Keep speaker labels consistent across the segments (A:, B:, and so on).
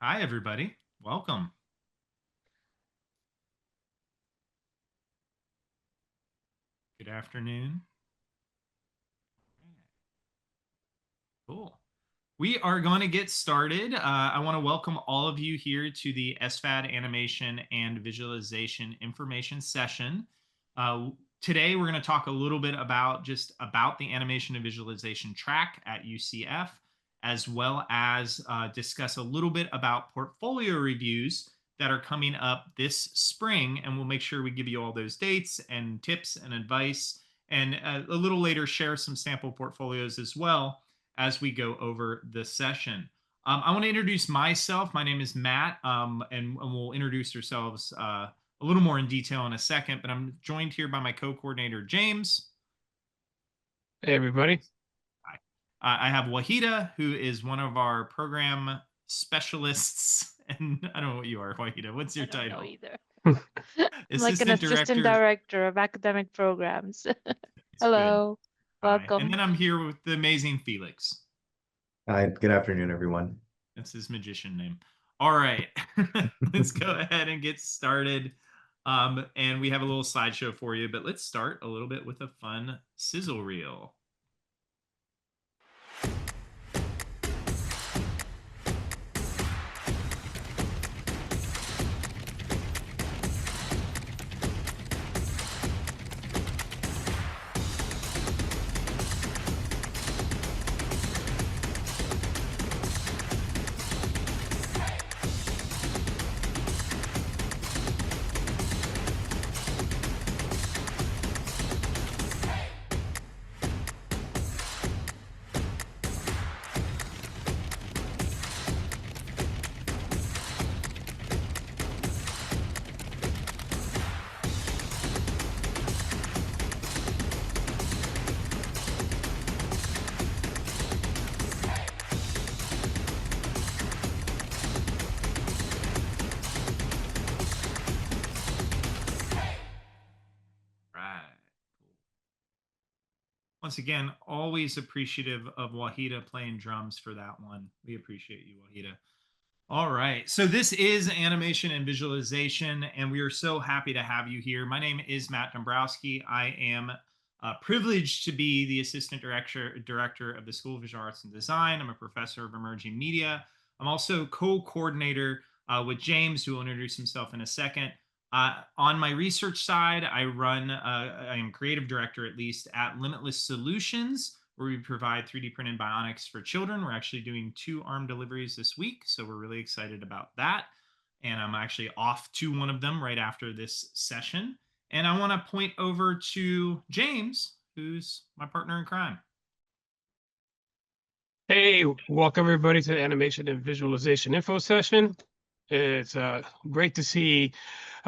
A: Hi, everybody. Welcome. Good afternoon. Cool. We are going to get started. I want to welcome all of you here to the SVAD Animation and Visualization Information Session. Uh, Today, we're going to talk a little bit about the animation and visualization track at UCF, as well as discuss a little bit about portfolio reviews that are coming up this spring. And we'll make sure we give you all those dates and tips and advice. And a little later, share some sample portfolios as well as we go over the session. I want to introduce myself. My name is Matt, and we'll introduce ourselves a little more in detail in a second. But I'm joined here by my co-coordinator, James.
B: Hey, everybody.
A: Hi. I have Wahida, who is one of our program specialists. And I don't know what you are, Wahida. What's your
C: I don't know
A: title?
C: either. I'm like an
A: Assistant
C: assistant
A: Director.
C: director of academic programs.
A: It's good.
C: Hello,
A: Hi. And
C: welcome.
A: then I'm here with the amazing Felix.
D: Hi, good afternoon, everyone.
A: That's his magician name. All right, let's go ahead and get started. And we have a little slideshow for you, but let's start a little bit with a fun sizzle reel. Right. Once again, always appreciative of Wahida playing drums for that one. We appreciate you, Wahida. All right. So this is animation and visualization, and we are so happy to have you here. My name is Matt Dombrowski. I am privileged to be the assistant director of the School of Visual Arts and Design. I'm a professor of emerging media. I'm also co-coordinator with James, who will introduce himself in a second. On my research side, I am creative director at least at Limitless Solutions, where we provide 3D printed bionics for children. We're actually doing 2 arm deliveries this week, so we're really excited about that. And I'm actually off to one of them right after this session. And I want to point over to James, who's my partner in crime.
B: Hey, welcome everybody to the Animation and Visualization Info Session. It's great to see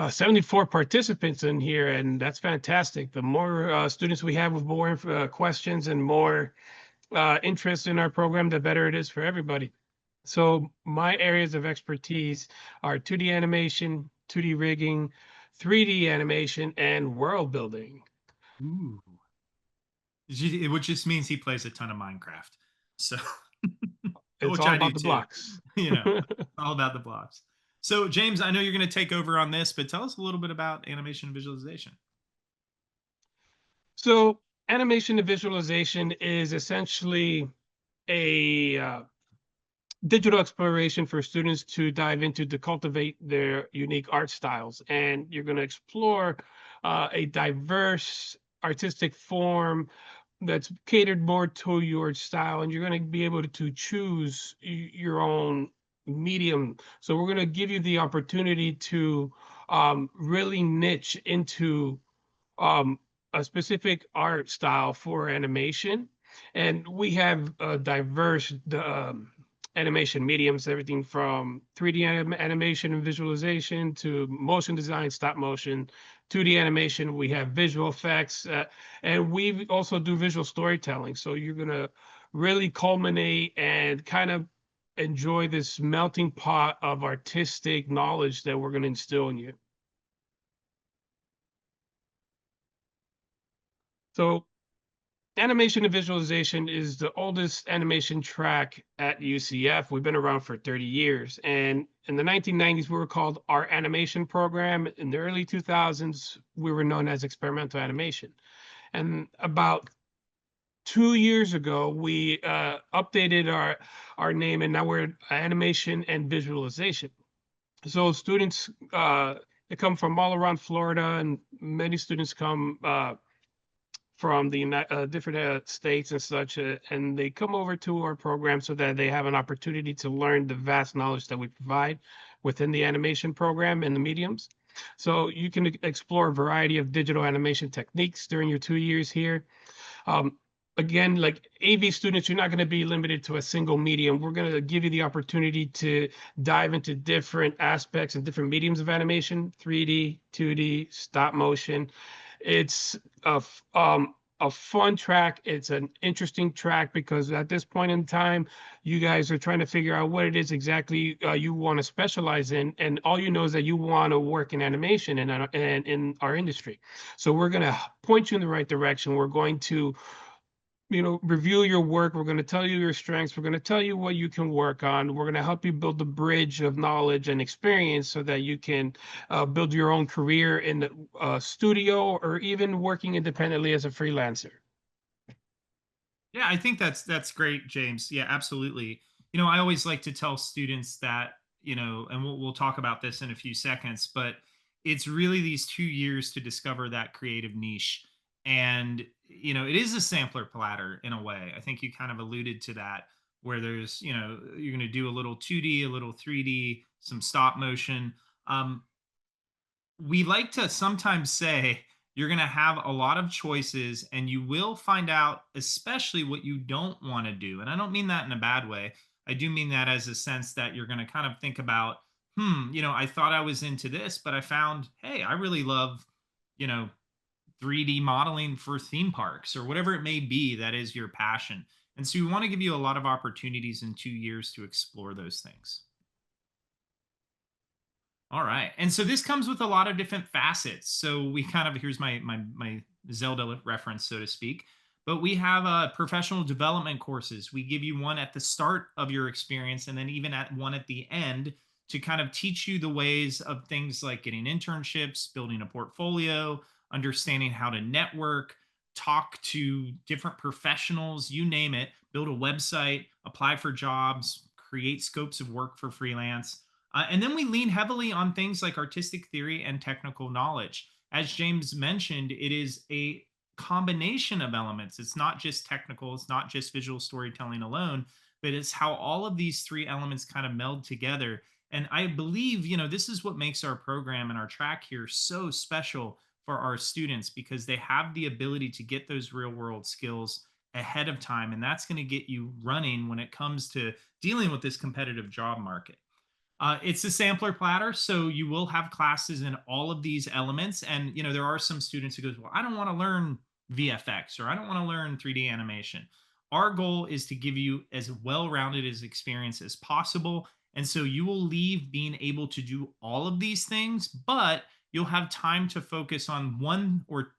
B: 74 participants in here, and that's fantastic. The more students we have with more questions and more interest in our program, the better it is for everybody. So my areas of expertise are 2D animation, 2D rigging, 3D animation, and world building.
A: Ooh. Which just means he plays a ton of Minecraft. So
B: It's
A: which
B: all
A: I do
B: about the
A: too.
B: blocks.
A: All about the blocks. So, James, I know you're going to take over on this, but tell us a little bit about animation and visualization.
B: So animation and visualization is essentially a digital exploration for students to dive into to cultivate their unique art styles. And you're going to explore a diverse artistic form that's catered more to your style, and you're going to be able to choose your own medium. So we're going to give you the opportunity to really niche into a specific art style for animation. And we have diverse animation mediums, everything from 3D animation and visualization to motion design, stop motion, 2D animation. We have visual effects, and we also do visual storytelling. So you're going to really culminate and kind of enjoy this melting pot of artistic knowledge that we're going to instill in you. So animation and visualization is the oldest animation track at UCF. We've been around for 30 years. And in the 1990s, we were called our animation program. In the early 2000s, we were known as experimental animation. And about 2 years ago, we updated our name, and now we're animation and visualization. So students, they come from all around Florida, and many students come from the different states and such, and they come over to our program so that they have an opportunity to learn the vast knowledge that we provide within the animation program and the mediums. So you can explore a variety of digital animation techniques during your 2 years here. Again, like AV students, you're not going to be limited to a single medium. We're going to give you the opportunity to dive into different aspects and different mediums of animation: 3D, 2D, stop motion. It's a fun track. It's an interesting track because at this point in time, you guys are trying to figure out what it is exactly you want to specialize in, and all you know is that you want to work in animation and in our industry. So we're going to point you in the right direction. We're going to review your work. We're going to tell you your strengths. We're going to tell you what you can work on. We're going to help you build the bridge of knowledge and experience so that you can build your own career in a studio or even working independently as a freelancer.
A: Yeah, I think that's great, James. Yeah, absolutely. I always like to tell students that, and we'll talk about this in a few seconds, but it's really these 2 years to discover that creative niche. And, it is a sampler platter in a way. I think you kind of alluded to that, where there's, you're going to do a little 2D, a little 3D, some stop motion. We like to sometimes say you're going to have a lot of choices and you will find out, especially what you don't want to do. And I don't mean that in a bad way. I do mean that as a sense that you're going to kind of think about, I thought I was into this, but I found, hey, I really love, 3D modeling for theme parks or whatever it may be that is your passion. And so we want to give you a lot of opportunities in 2 years to explore those things. All right. And so this comes with a lot of different facets. So we kind of, here's my Zelda reference, so to speak. But we have professional development courses. We give you one at the start of your experience and then even one at the end to kind of teach you the ways of things like getting internships, building a portfolio, understanding how to network, talk to different professionals, you name it, build a website, apply for jobs, create scopes of work for freelance. And then we lean heavily on things like artistic theory and technical knowledge. As James mentioned, it is a combination of elements. It's not just technical, it's not just visual storytelling alone, but it's how all of these three elements kind of meld together. And I believe, this is what makes our program and our track here so special for our students, because they have the ability to get those real world skills ahead of time. And that's going to get you running when it comes to dealing with this competitive job market. It's a sampler platter, so you will have classes in all of these elements. And there are some students who goes, well, I don't want to learn VFX or I don't want to learn 3D animation. Our goal is to give you as well-rounded as experience as possible. And so you will leave being able to do all of these things, but you'll have time to focus on one or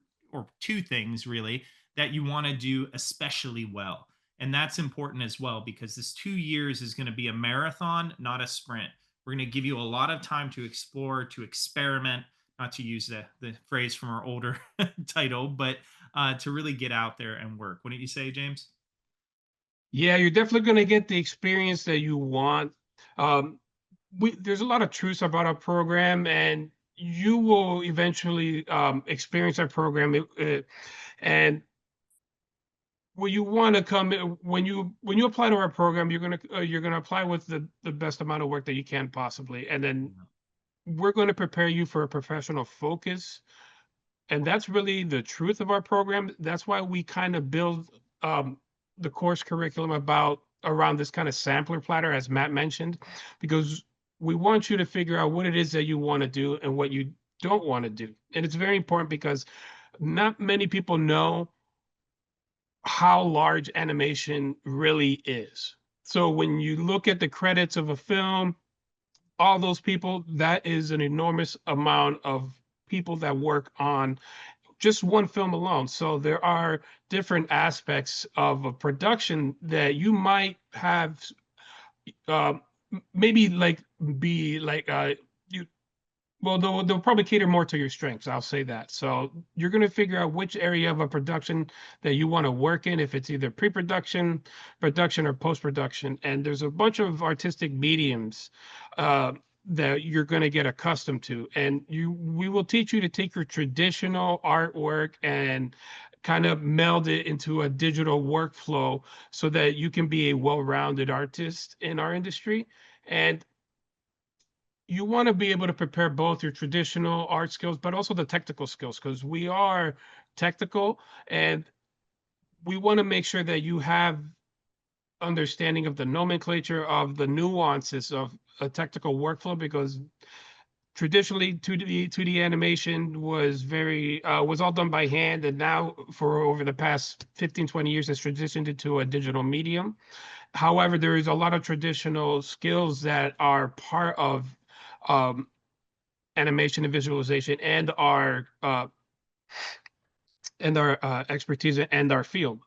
A: two things really that you want to do especially well. And that's important as well, because this 2 years is going to be a marathon, not a sprint. We're going to give you a lot of time to explore, to experiment, not to use the phrase from our older title, but to really get out there and work. Wouldn't you say, James?
B: Yeah, you're definitely going to get the experience that you want. There's a lot of truths about our program, and you will eventually experience our program. And when you want to come, when you apply to our program, you're gonna apply with the best amount of work that you can possibly, and then we're going to prepare you for a professional focus. And that's really the truth of our program. That's why we kind of build the course curriculum around this kind of sampler platter, as Matt mentioned, because we want you to figure out what it is that you want to do and what you don't want to do. And it's very important because not many people know how large animation really is. So when you look at the credits of a film, all those people, that is an enormous amount of people that work on just one film alone. So there are different aspects of a production that you might have maybe like be like you well, they'll probably cater more to your strengths. I'll say that. So you're going to figure out which area of a production that you want to work in, if it's either pre-production, production, or post-production. And there's a bunch of artistic mediums that you're going to get accustomed to. And we will teach you to take your traditional artwork and kind of meld it into a digital workflow so that you can be a well-rounded artist in our industry. And you want to be able to prepare both your traditional art skills, but also the technical skills, because we are technical and we want to make sure that you have understanding of the nomenclature, of the nuances of a technical workflow, because traditionally 2D animation was was all done by hand, and now for over the past 15-20 years has transitioned into a digital medium. However, there is a lot of traditional skills that are part of um, animation and visualization and our expertise and our field.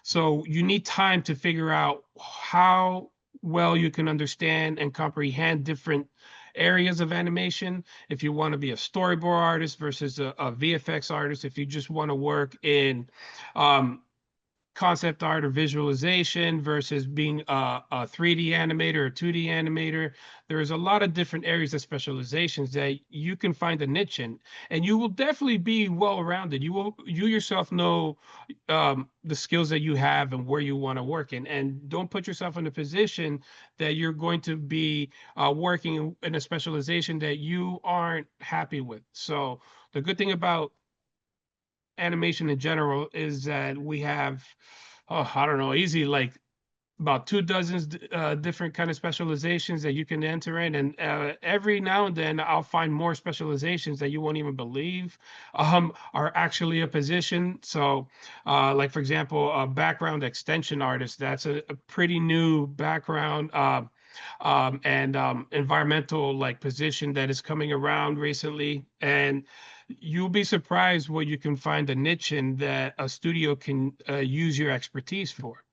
B: So you need time to figure out how well you can understand and comprehend different areas of animation. If you want to be a storyboard artist versus a VFX artist, if you just want to work in concept art or visualization versus being a 3D animator or 2D animator. There's a lot of different areas of specializations that you can find a niche in, and you will definitely be well-rounded. You yourself know the skills that you have and where you want to work in, and don't put yourself in a position that you're going to be working in a specialization that you aren't happy with. So the good thing about animation in general is that we have, I don't know, easy like about 24 different kind of specializations that you can enter in, and every now and then I'll find more specializations that you won't even believe are actually a position. So like for example, a background extension artist, that's a pretty new background and environmental like position that is coming around recently, and you'll be surprised what you can find a niche in that a studio can use your expertise for.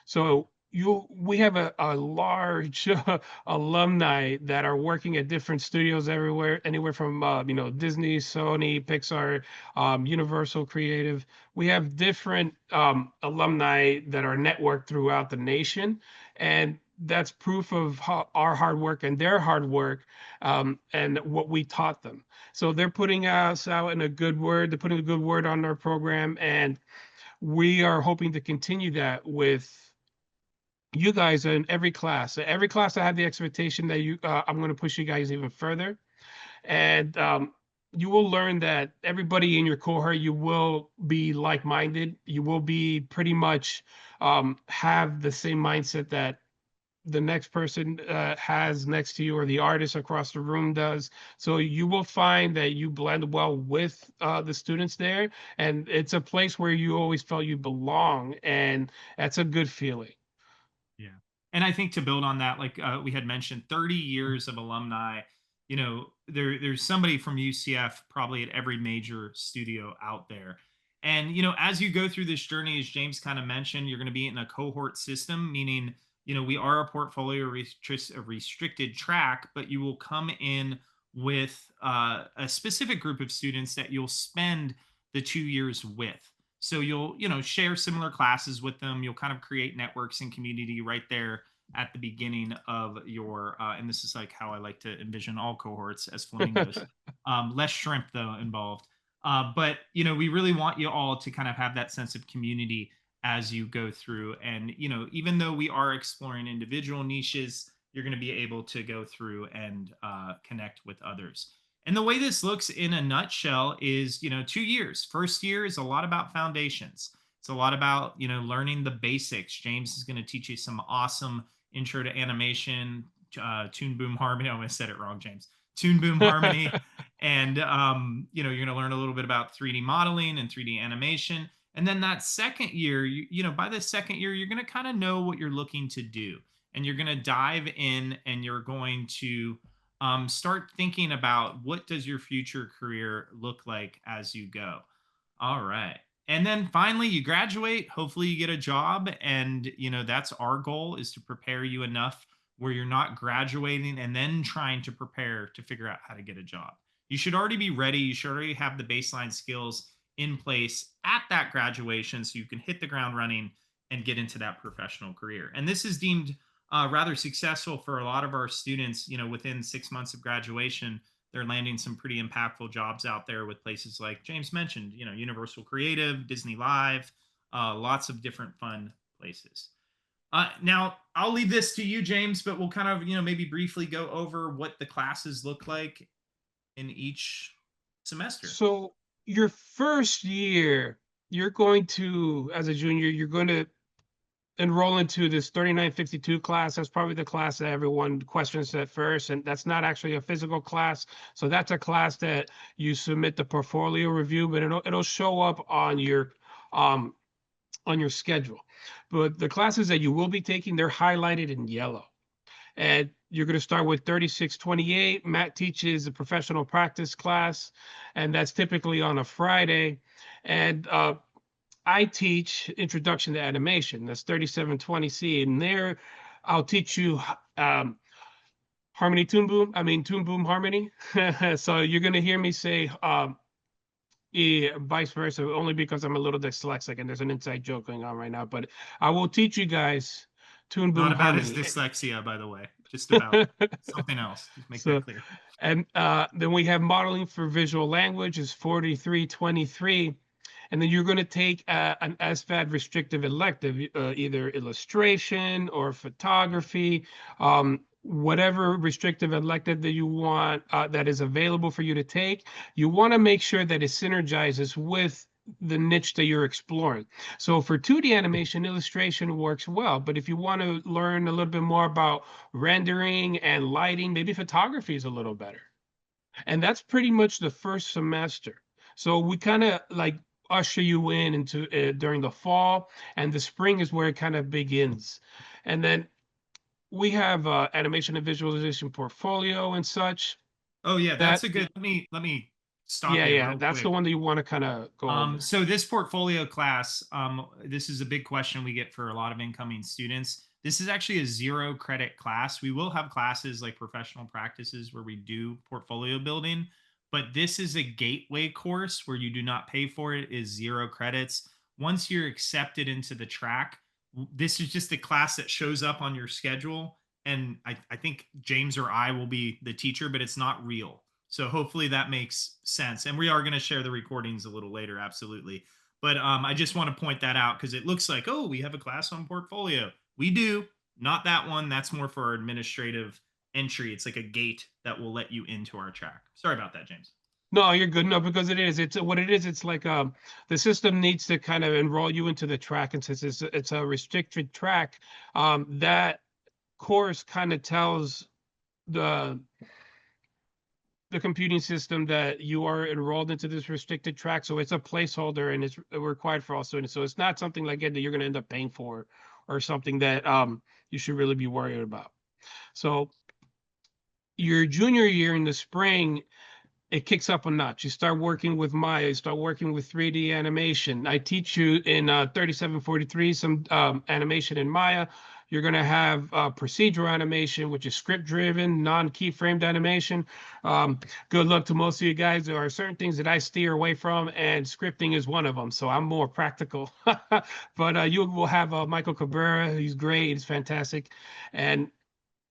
B: So we have a large alumni that are working at different studios everywhere, anywhere from Disney, Sony, Pixar, Universal Creative. We have different alumni that are networked throughout the nation, and that's proof of our hard work and their hard work and what we taught them. So they're putting us out in a good word. They're putting a good word on our program, and we are hoping to continue that with you guys in every class. So every class, I have the expectation that I'm going to push you guys even further, and you will learn that everybody in your cohort, you will be like-minded. You will be pretty much have the same mindset that the next person has next to you, or the artist across the room does. So you will find that you blend well with the students there, and it's a place where you always felt you belong, and that's a good feeling.
A: Yeah. And I think to build on that, like we had mentioned, 30 years of alumni, there's somebody from UCF probably at every major studio out there. And, as you go through this journey, as James kind of mentioned, you're going to be in a cohort system, meaning, we are a portfolio restricted track, but you will come in with a specific group of students that you'll spend the 2 years with. So you'll, share similar classes with them. You'll kind of create networks and community right there at the beginning of your, and this is like how I like to envision all cohorts as flamingos. Less shrimp though involved. But we really want you all to kind of have that sense of community as you go through. And even though we are exploring individual niches, you're going to be able to go through and connect with others. And the way this looks in a nutshell is, 2 years. First year is a lot about foundations. It's a lot about, learning the basics. James is going to teach you some awesome intro to animation, tune, boom, harmony. Oh, I said it wrong, James. Tune, boom, harmony. And, you're going to learn a little bit about 3D modeling and 3D animation. And then that second year, by the second year, you're going to kind of know what you're looking to do. And you're going to dive in, and you're going to start thinking about what does your future career look like as you go. All right. And then finally you graduate, hopefully you get a job, and that's our goal, is to prepare you enough where you're not graduating and then trying to prepare to figure out how to get a job. You should already be ready. You should already have the baseline skills in place at that graduation so you can hit the ground running and get into that professional career. And this is deemed rather successful for a lot of our students. Within 6 months of graduation, they're landing some pretty impactful jobs out there with places like James mentioned, Universal Creative, Disney Live, lots of different fun places. Now, I'll leave this to you, James, but we'll kind of, maybe briefly go over what the classes look like in each semester.
B: So your first year, you're going to, as a junior, you're going to enroll into this 3952 class. That's probably the class that everyone questions at first, and that's not actually a physical class. So that's a class that you submit the portfolio review, but it'll show up on your schedule. But the classes that you will be taking, they're highlighted in yellow. And you're going to start with 3628. Matt teaches a professional practice class, and that's typically on a Friday. And I teach Introduction to Animation. That's 3720C. And there, I'll teach you Harmony Toon Boom. Toon Boom Harmony. So you're going to hear me say vice versa, only because I'm a little dyslexic and there's an inside joke going on right now. But I will teach you guys Toon Boom
A: Not about
B: Harmony.
A: his dyslexia, by the way, just about something else. Just make that clear.
B: And then we have modeling for visual language is 4323. And then you're going to take an SVAD restrictive elective, either illustration or photography, whatever restrictive elective that you want that is available for you to take. You want to make sure that it synergizes with the niche that you're exploring. So for 2D animation, illustration works well. But if you want to learn a little bit more about rendering and lighting, maybe photography is a little better. And that's pretty much the first semester. So we kind of like usher you in into during the fall, and the spring is where it kind of begins. And then we have animation and visualization portfolio and such.
A: Oh yeah, that's a good. Let me stop you.
B: Yeah,
A: real
B: that's
A: quick.
B: the one that you want to kind of go over.
A: So this portfolio class, this is a big question we get for a lot of incoming students. This is actually a 0 credit class. We will have classes like professional practices where we do portfolio building, but this is a gateway course where you do not pay for it. It is 0 credits. Once you're accepted into the track, this is just a class that shows up on your schedule. And I think James or I will be the teacher, but it's not real. So hopefully that makes sense. And we are going to share the recordings a little later, absolutely. But I just want to point that out because it looks like, oh, we have a class on portfolio. We do. Not that one. That's more for our administrative entry. It's like a gate that will let you into our track. Sorry about that, James.
B: No, you're good. No, because it is. It's what it is. It's like the system needs to kind of enroll you into the track, and since it's a restricted track, that course kind of tells the computing system that you are enrolled into this restricted track. So it's a placeholder, and it's required for all students. So it's not something like it that you're going to end up paying for, or something that you should really be worried about. So your junior year in the spring, it kicks up a notch. You start working with Maya, you start working with 3D animation. I teach you in 3743 some animation in Maya. You're going to have procedural animation, which is script-driven, non-keyframed animation. Good luck to most of you guys. There are certain things that I steer away from, and scripting is one of them. So I'm more practical. But you will have Michael Cabrera. He's great. He's fantastic. And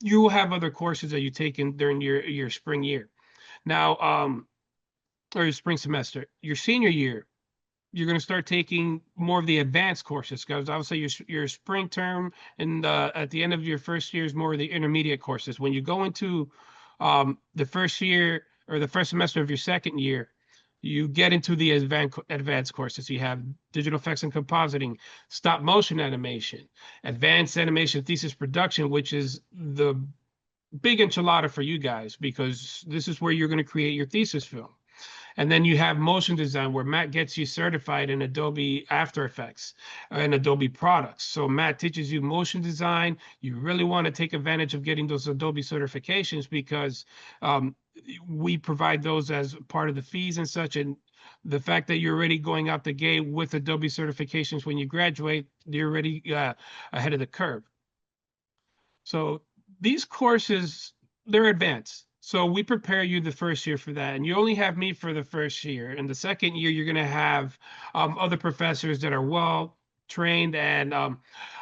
B: you will have other courses that you take in during your spring year. Now, or your spring semester. Your senior year, you're going to start taking more of the advanced courses, because I would say your spring term and at the end of your first year is more of the intermediate courses. When you go into the first year or the first semester of your second year, you get into the advanced courses. You have digital effects and compositing, stop motion animation, advanced animation thesis production, which is the big enchilada for you guys, because this is where you're going to create your thesis film. And then you have motion design, where Matt gets you certified in Adobe After Effects and Adobe products. So Matt teaches you motion design. You really want to take advantage of getting those Adobe certifications, because we provide those as part of the fees and such. And the fact that you're already going out the gate with Adobe certifications when you graduate, you're already ahead of the curve. So these courses, they're advanced. So we prepare you the first year for that. And you only have me for the first year. And the second year, you're going to have other professors that are well trained and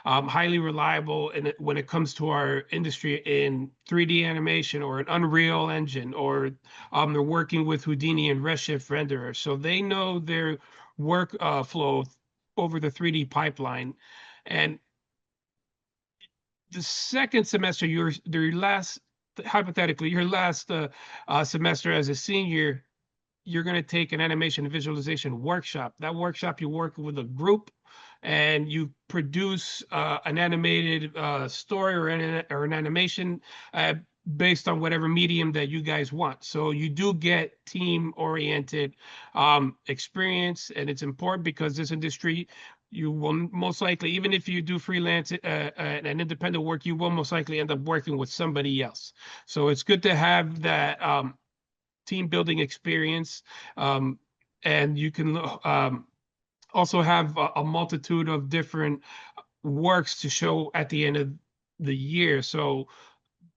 B: highly reliable when it comes to our industry in 3D animation or an Unreal Engine, or they're working with Houdini and Redshift renderers. So they know their work flow over the 3D pipeline. And the second semester, your last, hypothetically, your last semester as a senior, you're going to take an animation and visualization workshop. That workshop, you work with a group and you produce an animated story or an animation based on whatever medium that you guys want. So you do get team-oriented experience, and it's important because this industry, you will most likely, even if you do freelance and independent work, you will most likely end up working with somebody else. So it's good to have that team building experience, and you can also have a multitude of different works to show at the end of the year. So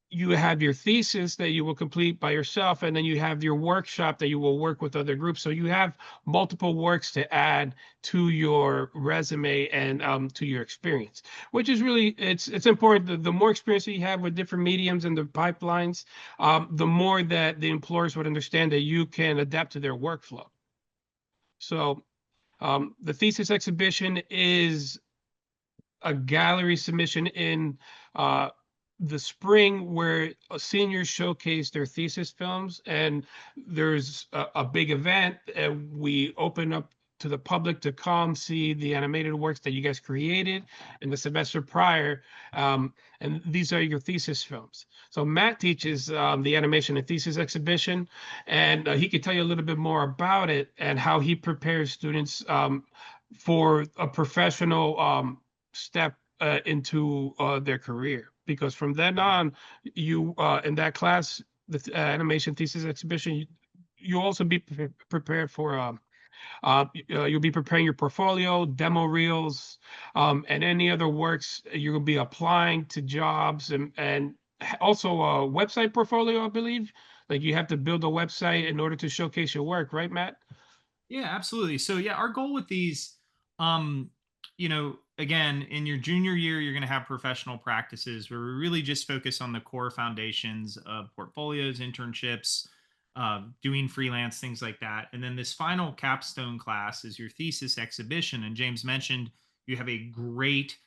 B: you have your thesis that you will complete by yourself, and then you have your workshop that you will work with other groups. So you have multiple works to add to your resume and to your experience, which is really, it's important. The more experience that you have with different mediums and the pipelines, the more that the employers would understand that you can adapt to their workflow. So the thesis exhibition is a gallery submission in the spring, where seniors showcase their thesis films, and there's a big event, and we open up to the public to come see the animated works that you guys created in the semester prior, and these are your thesis films. So Matt teaches the animation and thesis exhibition, and he could tell you a little bit more about it and how he prepares students for a professional step into their career. Because from then on, you in that class, the animation thesis exhibition, you'll also be prepared for you'll be preparing your portfolio, demo reels, and any other works you'll be applying to jobs, and also a website portfolio, I believe. Like, you have to build a website in order to showcase your work, right, Matt?
A: Yeah, absolutely. So yeah, our goal with these, again, in your junior year, you're going to have professional practices where we really just focus on the core foundations of portfolios, internships, doing freelance, things like that. And then this final capstone class is your thesis exhibition. And James mentioned you have a great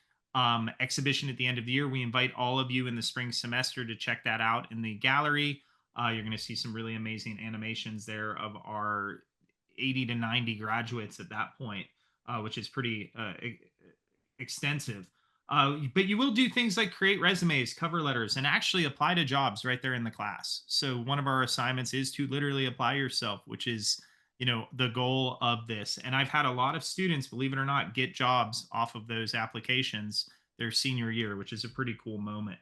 A: exhibition at the end of the year. We invite all of you in the spring semester to check that out in the gallery. You're going to see some really amazing animations there of our 80 to 90 graduates at that point, which is pretty extensive. But you will do things like create resumes, cover letters, and actually apply to jobs right there in the class. So one of our assignments is to literally apply yourself, which is, the goal of this. And I've had a lot of students, believe it or not, get jobs off of those applications their senior year, which is a pretty cool moment.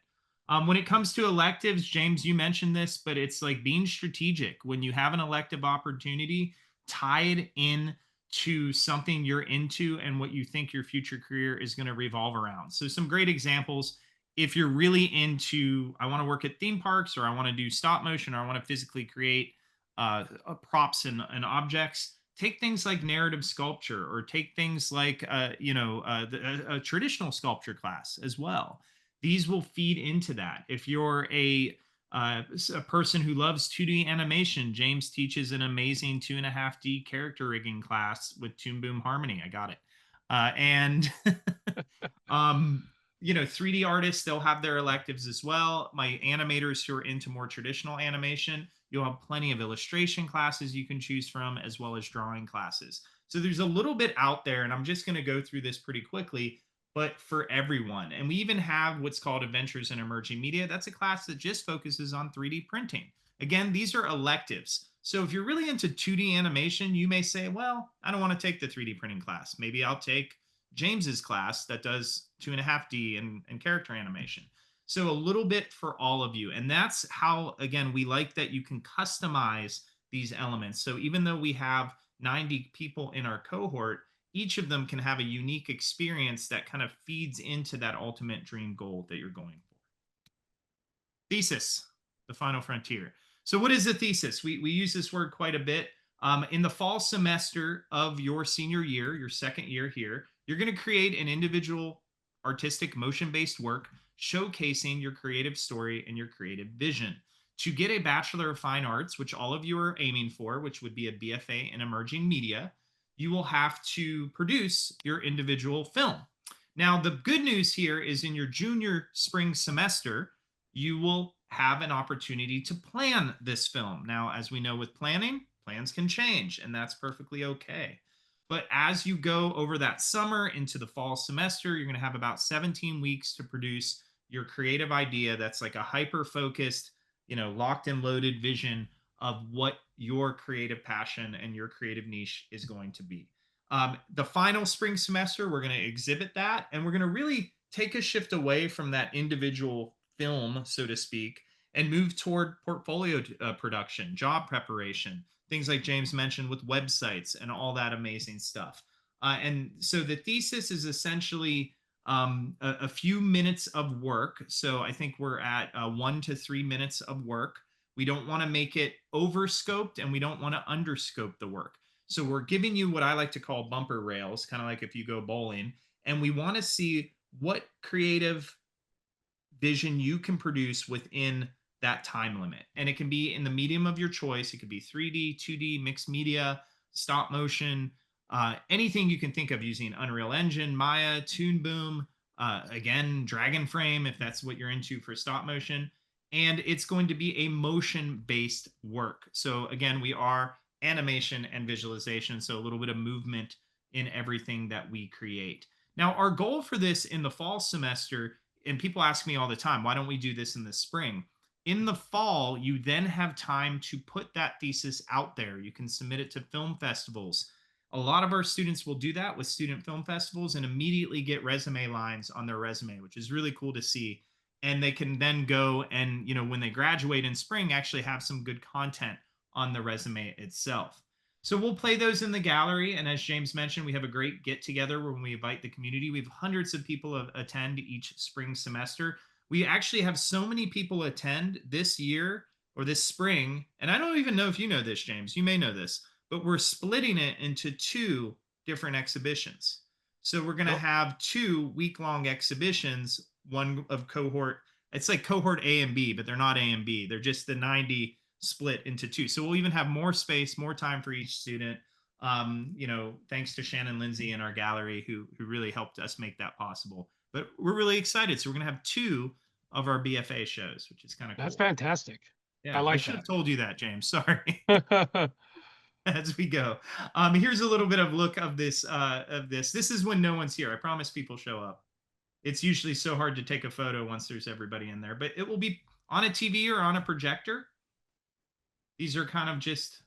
A: When it comes to electives, James, you mentioned this, but it's like being strategic. When you have an elective opportunity, tied in to something you're into and what you think your future career is going to revolve around. So some great examples. If you're really into, I want to work at theme parks, or I want to do stop motion, or I want to physically create props and objects, take things like narrative sculpture, or take things like, a traditional sculpture class as well. These will feed into that. If you're a person who loves 2D animation, James teaches an amazing 2.5D character rigging class with Toon Boom Harmony. I got it. And 3D artists, they'll have their electives as well. My animators who are into more traditional animation, you'll have plenty of illustration classes you can choose from, as well as drawing classes. So there's a little bit out there, and I'm just going to go through this pretty quickly, but for everyone. And we even have what's called Adventures in Emerging Media. That's a class that just focuses on 3D printing. Again, these are electives. So if you're really into 2D animation, you may say, well, I don't want to take the 3D printing class. Maybe I'll take James's class that does 2.5D and character animation. So a little bit for all of you. And that's how, again, we like that you can customize these elements. So even though we have 90 people in our cohort, each of them can have a unique experience that kind of feeds into that ultimate dream goal that you're going for. Thesis, the final frontier. So what is a thesis? We use this word quite a bit. In the fall semester of your senior year, your second year here, you're going to create an individual artistic motion-based work showcasing your creative story and your creative vision. To get a Bachelor of Fine Arts, which all of you are aiming for, which would be a BFA in emerging media, you will have to produce your individual film. Now, the good news here is in your junior spring semester, you will have an opportunity to plan this film. Now, as we know with planning, plans can change, and that's perfectly okay. But as you go over that summer into the fall semester, you're going to have about 17 weeks to produce your creative idea that's like a hyper-focused, locked and loaded vision of what your creative passion and your creative niche is going to be. The final spring semester, we're going to exhibit that, and we're going to really take a shift away from that individual film, so to speak, and move toward portfolio production, job preparation, things like James mentioned with websites and all that amazing stuff. And so the thesis is essentially a few minutes of work. So I think we're at 1 to 3 minutes of work. We don't want to make it overscoped and we don't want to underscope the work. So we're giving you what I like to call bumper rails, kind of like if you go bowling, and we want to see what creative vision you can produce within that time limit. And it can be in the medium of your choice. It could be 3D, 2D, mixed media, stop motion, anything you can think of using Unreal Engine, Maya, Toon Boom, again, Dragon Frame, if that's what you're into for stop motion. And it's going to be a motion-based work. So again, we are animation and visualization, so a little bit of movement in everything that we create. Now, our goal for this in the fall semester, and people ask me all the time, why don't we do this in the spring? In the fall, you then have time to put that thesis out there. You can submit it to film festivals. A lot of our students will do that with student film festivals and immediately get resume lines on their resume, which is really cool to see. And they can then go and, when they graduate in spring, actually have some good content on the resume itself. So we'll play those in the gallery. And as James mentioned, we have a great get together when we invite the community. We have hundreds of people attend each spring semester. We actually have so many people attend this year or this spring. And I don't even know if you know this, James, you may know this, but we're splitting it into 2 different exhibitions. So we're going to have 2 week-long exhibitions, one of cohort, it's like cohort A and B, but they're not A and B. They're just the 90 split into 2. So we'll even have more space, more time for each student. Thanks to Shannon Lindsay in our gallery who really helped us make that possible. But we're really excited. So we're going to have 2 of our BFA shows, which is kind of cool.
B: That's fantastic.
A: Yeah,
B: I like
A: should have
B: that.
A: told you that, James. Sorry. As we go. Here's a little bit of look of this. This is when no one's here. I promise people show up. It's usually so hard to take a photo once there's everybody in there, but it will be on a TV or on a projector. These are kind of just,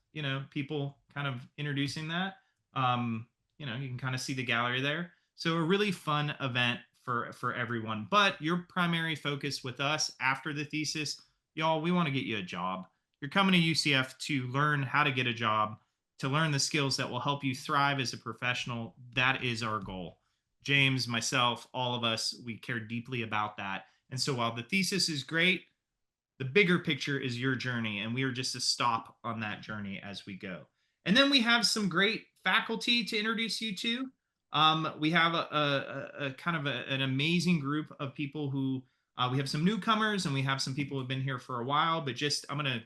A: people kind of introducing that. You can kind of see the gallery there. So a really fun event for everyone. But your primary focus with us after the thesis, y'all, we want to get you a job. You're coming to UCF to learn how to get a job, to learn the skills that will help you thrive as a professional. That is our goal. James, myself, all of us, we care deeply about that. And so while the thesis is great, the bigger picture is your journey, and we are just a stop on that journey as we go. And then we have some great faculty to introduce you to. We have a kind of an amazing group of people who we have some newcomers and we have some people who have been here for a while, but I'm going to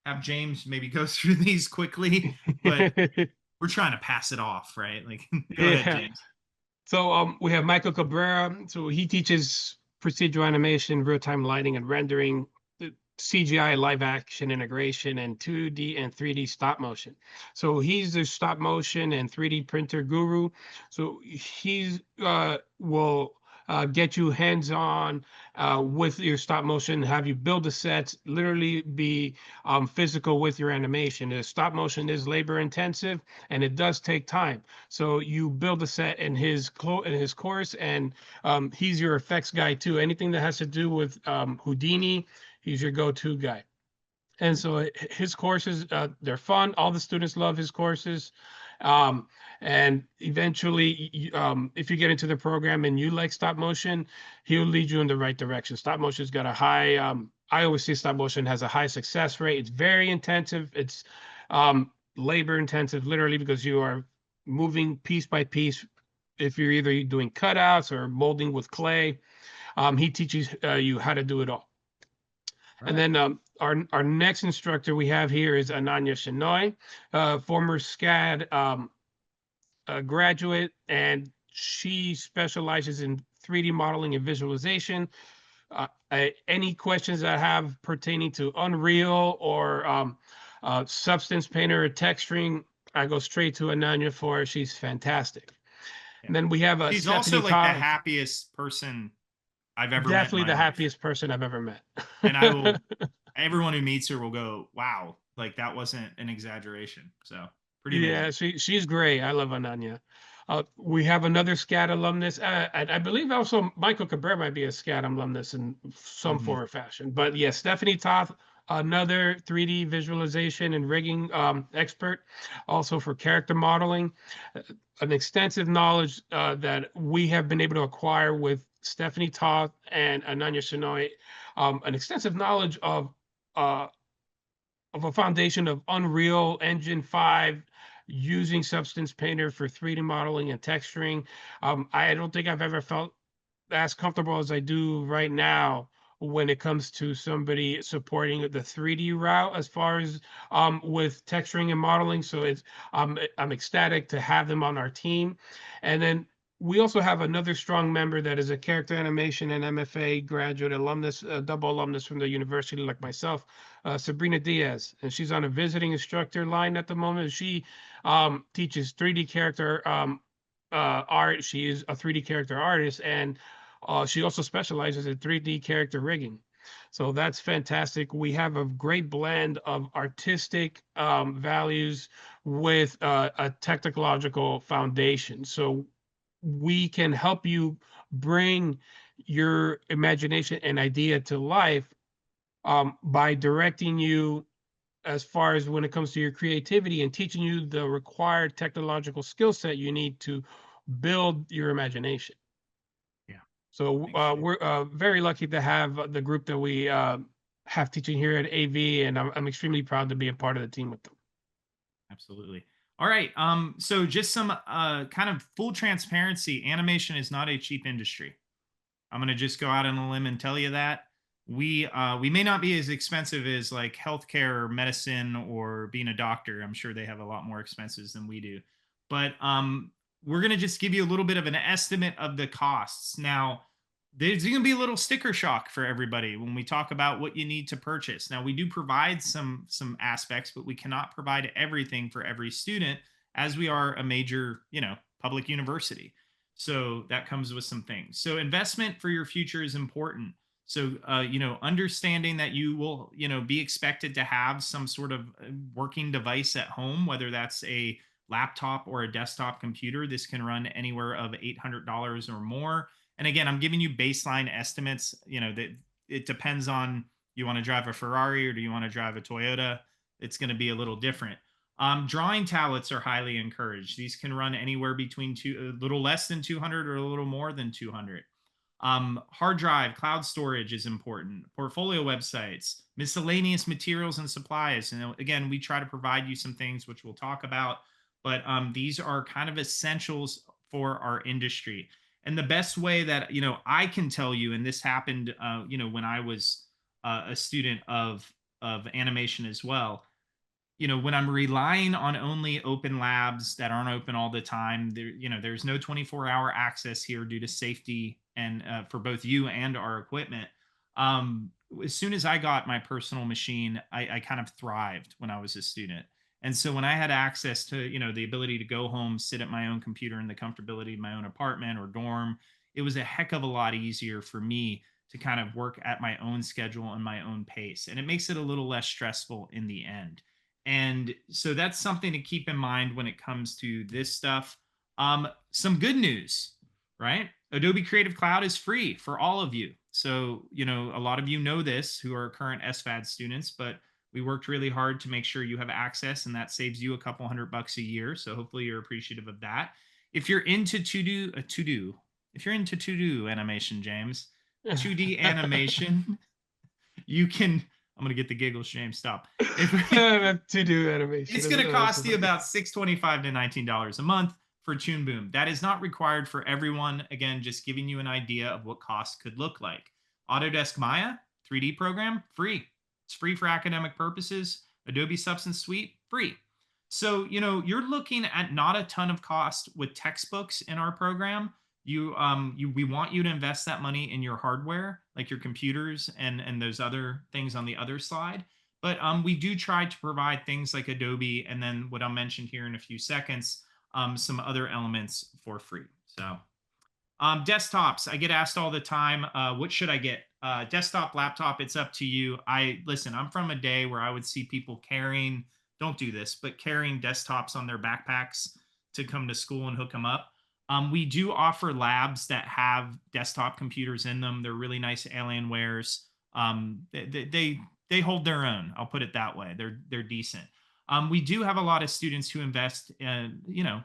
A: have James maybe go through these quickly, but we're trying to pass it off, right? Like, go ahead, James.
B: So we have Michael Cabrera. So he teaches procedural animation, real-time lighting and rendering, CGI live action integration, and 2D and 3D stop motion. So he's the stop motion and 3D printer guru. So he's will get you hands-on with your stop motion, have you build the sets, literally be physical with your animation. The stop motion is labor intensive and it does take time. So you build a set in his course, and he's your effects guy too. Anything that has to do with Houdini, he's your go-to guy. And so his courses, they're fun. All the students love his courses. Um, and eventually, if you get into the program and you like stop motion, he'll lead you in the right direction. Stop motion's got a high, I always say stop motion has a high success rate. It's very intensive. It's labor intensive, literally, because you are moving piece by piece. If you're either doing cutouts or molding with clay, he teaches you how to do it all. And then our next instructor we have here is Ananya Shenoy, former SCAD graduate, and she specializes in 3D modeling and visualization. Any questions I have pertaining to Unreal or Substance Painter or texturing, I go straight to Ananya for. She's fantastic. And then we have
A: She's
B: Stephanie
A: also like the
B: Todd,
A: happiest person I've ever met in
B: definitely
A: my
B: the
A: life.
B: happiest person I've ever met.
A: And I will, everyone who meets her will go, wow, like that wasn't an exaggeration. So pretty amazing.
B: Yeah, she's great. I love Ananya. We have another SCAD alumnus. I believe also Michael Cabrera might be a SCAD alumnus in some form or fashion. But yes, Stephanie Toth, another 3D visualization and rigging expert, also for character modeling. An extensive knowledge that we have been able to acquire with Stephanie Toth and Ananya Shenoy. An extensive knowledge of a foundation of Unreal Engine 5 using Substance Painter for 3D modeling and texturing. I don't think I've ever felt as comfortable as I do right now when it comes to somebody supporting the 3D route as far as with texturing and modeling. So it's I'm ecstatic to have them on our team. And then we also have another strong member that is a character animation and MFA graduate alumnus, double alumnus from the university like myself, Sabrina Diaz. And she's on a visiting instructor line at the moment. She teaches 3D character art. She is a 3D character artist, and she also specializes in 3D character rigging. So that's fantastic. We have a great blend of artistic values with a technological foundation. So we can help you bring your imagination and idea to life by directing you as far as when it comes to your creativity and teaching you the required technological skill set you need to build your imagination.
A: Yeah.
B: So we're very lucky to have the group that we have teaching here at AV, and I'm extremely proud to be a part of the team with them.
A: Absolutely. All right. So just some kind of full transparency. Animation is not a cheap industry. I'm gonna just go out on a limb and tell you that we may not be as expensive as like healthcare or medicine or being a doctor. I'm sure they have a lot more expenses than we do, but we're gonna just give you a little bit of an estimate of the costs. Now, there's going to be a little sticker shock for everybody when we talk about what you need to purchase. Now, we do provide some aspects, but we cannot provide everything for every student, as we are a major, public university. So that comes with some things. So investment for your future is important. So understanding that you will be expected to have some sort of working device at home, whether that's a laptop or a desktop computer. This can run anywhere of $800 or more. And again, I'm giving you baseline estimates, that it depends on, you want to drive a Ferrari or do you want to drive a Toyota? It's going to be a little different. Drawing tablets are highly encouraged. These can run anywhere between a little less than 200 or a little more than 200. Hard drive, cloud storage is important. Portfolio websites, miscellaneous materials and supplies. And again, we try to provide you some things which we'll talk about, but these are kind of essentials for our industry. And the best way that I can tell you, and this happened when I was a student of animation as well, when I'm relying on only open labs that aren't open all the time, there's no 24-hour access here due to safety and for both you and our equipment. As soon as I got my personal machine, I kind of thrived when I was a student. And so when I had access to, the ability to go home, sit at my own computer in the comfortability of my own apartment or dorm, it was a heck of a lot easier for me to kind of work at my own schedule and my own pace. And it makes it a little less stressful in the end. And so that's something to keep in mind when it comes to this stuff. Some good news, right? Adobe Creative Cloud is free for all of you. So, you know, a lot of you know this who are current SVAD students, but we worked really hard to make sure you have access, and that saves you a couple $100 a year. So hopefully you're appreciative of that. If you're into if you're into to-do animation, James, 2D animation, you can, I'm going to get the giggles, James, stop.
B: To-do animation.
A: It's going to cost you about $6.25 to $19 a month for Toon Boom. That is not required for everyone. Again, just giving you an idea of what cost could look like. Autodesk Maya 3D program, free. It's free for academic purposes. Adobe Substance Suite, free. So, you know, you're looking at not a ton of cost with textbooks in our program. We want you to invest that money in your hardware, like your computers and those other things on the other slide. But we do try to provide things like Adobe, and then what I'll mention here in a few seconds, some other elements for free. So desktops, I get asked all the time, what should I get? Desktop, laptop, it's up to you. Listen, I'm from a day where I would see people carrying, don't do this, but carrying desktops on their backpacks to come to school and hook them up. We do offer labs that have desktop computers in them. They're really nice Alienwares. They hold their own. I'll put it that way. They're decent. We do have a lot of students who invest, in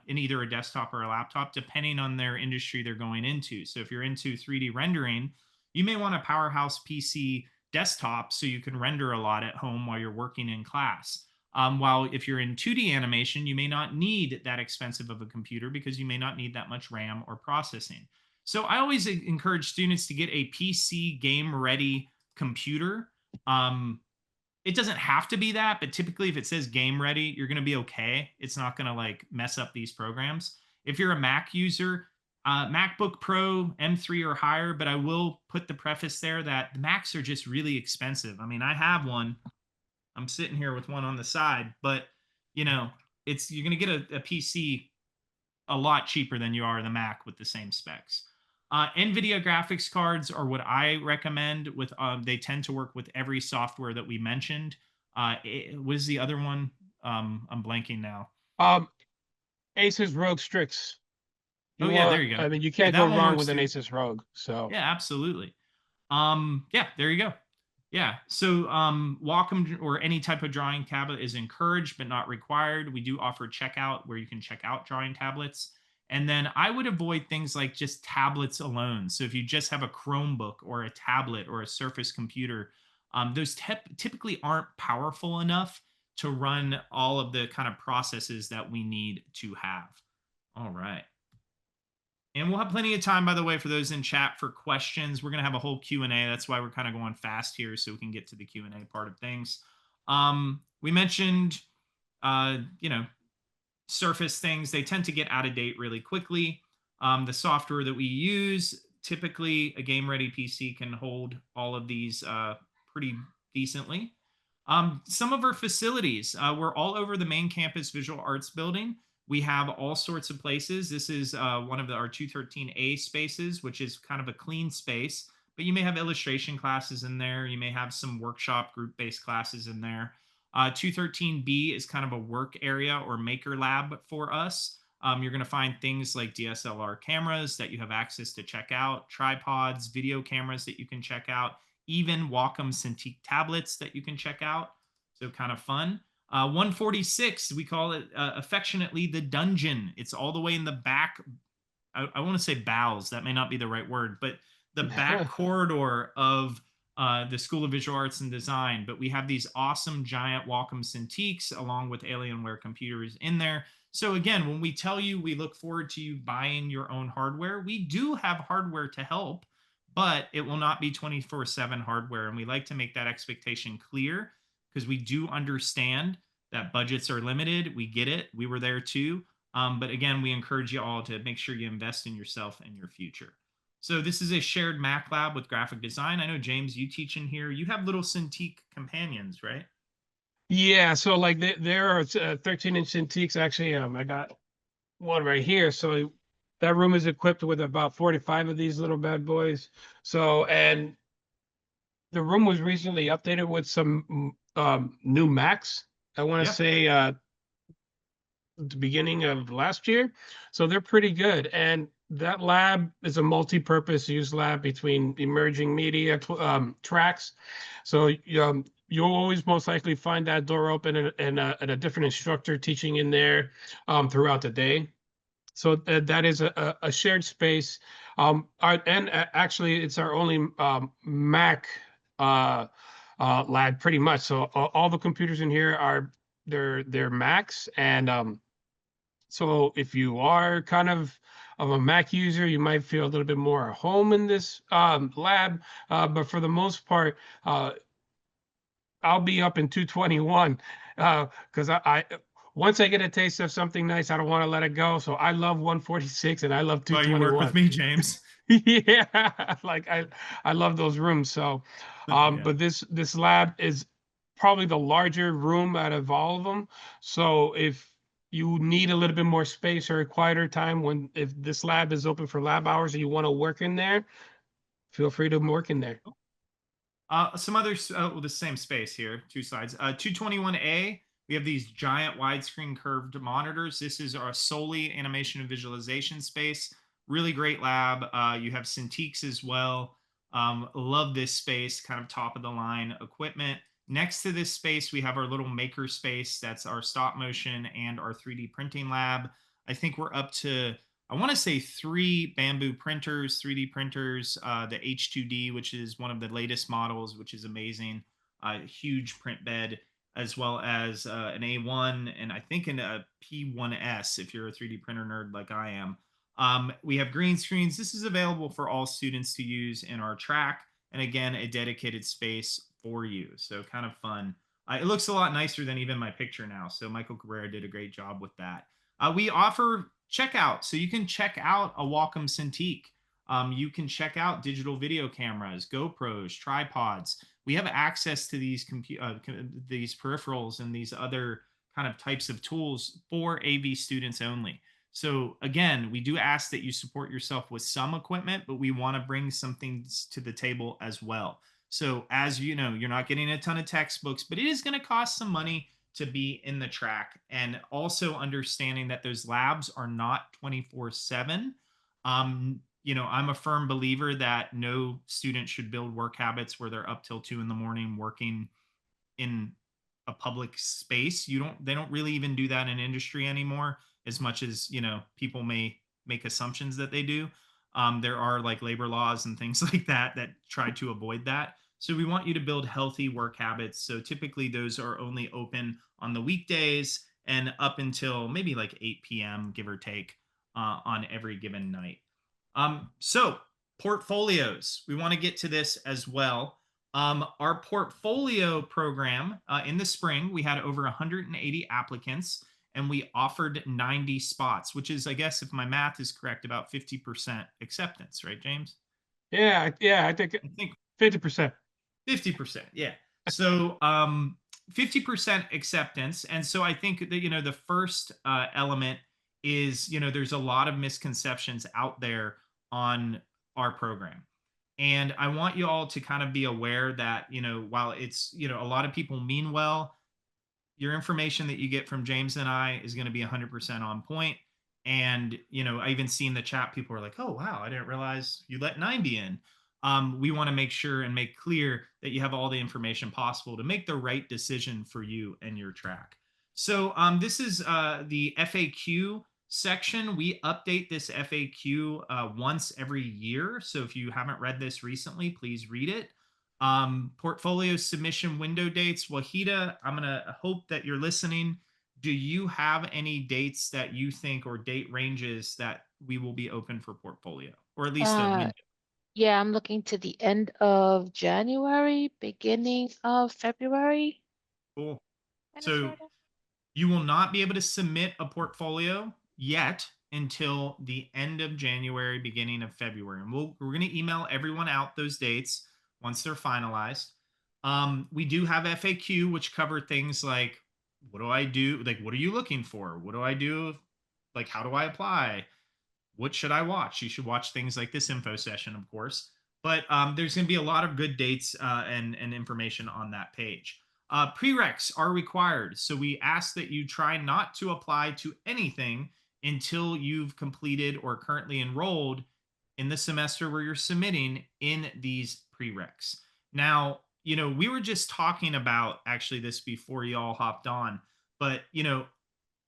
A: either a desktop or a laptop, depending on their industry they're going into. So if you're into 3D rendering, you may want a powerhouse PC desktop so you can render a lot at home while you're working in class. While if you're in 2D animation, you may not need that expensive of a computer because you may not need that much RAM or processing. So I always encourage students to get a PC game ready computer. It doesn't have to be that, but typically if it says game ready, you're going to be okay. It's not going to like mess up these programs. If you're a Mac user, MacBook Pro M3 or higher, but I will put the preface there that the Macs are just really expensive. I mean, I have one. I'm sitting here with one on the side, but you're going to get a PC a lot cheaper than you are the Mac with the same specs. NVIDIA graphics cards are what I recommend. They tend to work with every software that we mentioned. What is the other one? I'm blanking now.
B: Asus ROG Strix.
A: There you go.
B: I mean, you can't go wrong with an Asus ROG. So
A: yeah, absolutely. There you go. Yeah. So Wacom or any type of drawing tablet is encouraged but not required. We do offer checkout where you can check out drawing tablets. And then I would avoid things like just tablets alone. So if you just have a Chromebook or a tablet or a Surface computer, those typically aren't powerful enough to run all of the kind of processes that we need to have. All right. And we'll have plenty of time, by the way, for those in chat for questions. We're going to have a whole Q&A. That's why we're kind of going fast here so we can get to the Q&A part of things. We mentioned, Surface things. They tend to get out of date really quickly. The software that we use, typically a game-ready PC can hold all of these pretty decently. Some of our facilities, we're all over the main campus visual arts building. We have all sorts of places. This is one of our 213A spaces, which is kind of a clean space, but you may have illustration classes in there. You may have some workshop group-based classes in there. 213B is kind of a work area or maker lab for us. You're going to find things like DSLR cameras that you have access to check out, tripods, video cameras that you can check out, even Wacom Cintiq tablets that you can check out. So kind of fun. 146, we call it affectionately the dungeon. It's all the way in the back. I want to say bowels. That may not be the right word, but the back corridor of the School of Visual Arts and Design. But we have these awesome giant Wacom Cintiqs along with Alienware computers in there. So again, when we tell you we look forward to you buying your own hardware, we do have hardware to help, but it will not be 24/7 hardware. And we like to make that expectation clear because we do understand that budgets are limited. We get it. We were there too. But again, we encourage you all to make sure you invest in yourself and your future. So this is a shared Mac lab with graphic design. I know, James, you teach in here. You have little Cintiq companions, right?
B: yeah, so like there are 13-inch Cintiqs. Actually, I got one right here. So That room is equipped with about 45 of these little bad boys. So, and the room was recently updated with some new Macs. I want to
A: Yeah.
B: say the beginning of last year. So they're pretty good. And that lab is a multi-purpose use lab between emerging media tracks. So you'll always most likely find that door open and a different instructor teaching in there throughout the day. So that is a shared space. Actually, it's our only Mac lab pretty much. So all the computers in here are they're Macs, and so if you are kind of a Mac user, you might feel a little bit more at home in this lab. But for the most part, I'll be up in 221 because I once I get a taste of something nice, I don't want to let it go. So I love 146 and I love
A: Oh, you work with
B: 221.
A: me, James.
B: Yeah, like I love those rooms. So,
A: Yeah.
B: but this lab is probably the larger room out of all of them. So if you need a little bit more space or a quieter time if this lab is open for lab hours and you want to work in there, feel free to work in there.
A: Some others, the same space here, two sides. 221A, we have these giant widescreen curved monitors. This is our solely animation and visualization space. Really great lab. You have Cintiqs as well. Love this space, kind of top of the line equipment. Next to this space, we have our little maker space. That's our stop motion and our 3D printing lab. I think we're up to, I want to say 3 bamboo printers, 3D printers, the H2D, which is one of the latest models, which is amazing. Huge print bed, as well as an A1 and I think a P1S if you're a 3D printer nerd like I am. We have green screens. This is available for all students to use in our track. And again, a dedicated space for you. So kind of fun. It looks a lot nicer than even my picture now. So Michael Cabrera did a great job with that. We offer checkout. So you can check out a Wacom Cintiq. You can check out digital video cameras, GoPros, tripods. We have access to these these peripherals and these other kind of types of tools for AV students only. So again, we do ask that you support yourself with some equipment, but we want to bring some things to the table as well. So as you know, you're not getting a ton of textbooks, but it is going to cost some money to be in the track, and also understanding that those labs are not 24/7. I'm a firm believer that no student should build work habits where they're up till 2 in the morning working in a public space. They don't really even do that in industry anymore, as much as people may make assumptions that they do. There are like labor laws and things like that try to avoid that. So we want you to build healthy work habits. So typically those are only open on the weekdays and up until maybe like 8 p.m., give or take, on every given night. So portfolios, we want to get to this as well. Our portfolio program in the spring, we had over 180 applicants and we offered 90 spots, which is, I guess, if my math is correct, about 50% acceptance, right, James?
B: Yeah, I think 50%.
A: 50%, yeah. So 50% acceptance. And so I think that, the first element is, there's a lot of misconceptions out there on our program. And I want you all to kind of be aware that, while it's, a lot of people mean well, your information that you get from James and I is going to be 100% on point. And, I even see in the chat, people are like, oh, wow, I didn't realize you let 90 in. We want to make sure and make clear that you have all the information possible to make the right decision for you and your track. So this is the FAQ section. We update this FAQ once every year. So if you haven't read this recently, please read it. Portfolio submission window dates. Wahida, I'm going to hope that you're listening. Do you have any dates that you think, or date ranges that we will be open for portfolio, or at least a window?
C: Yeah, I'm looking to the end of January, beginning of February.
A: Cool.
C: Kind of,
A: So
C: sort of.
A: you will not be able to submit a portfolio yet until the end of January, beginning of February. And we're going to email everyone out those dates once they're finalized. We do have FAQ, which cover things like, what do I do? Like, what are you looking for? What do I do? Like, how do I apply? what should I watch? You should watch things like this info session, of course. But there's going to be a lot of good dates and information on that page. Prereqs are required. So we ask that you try not to apply to anything until you've completed or currently enrolled in the semester where you're submitting in these prereqs. Now, we were just talking about actually this before y'all hopped on, but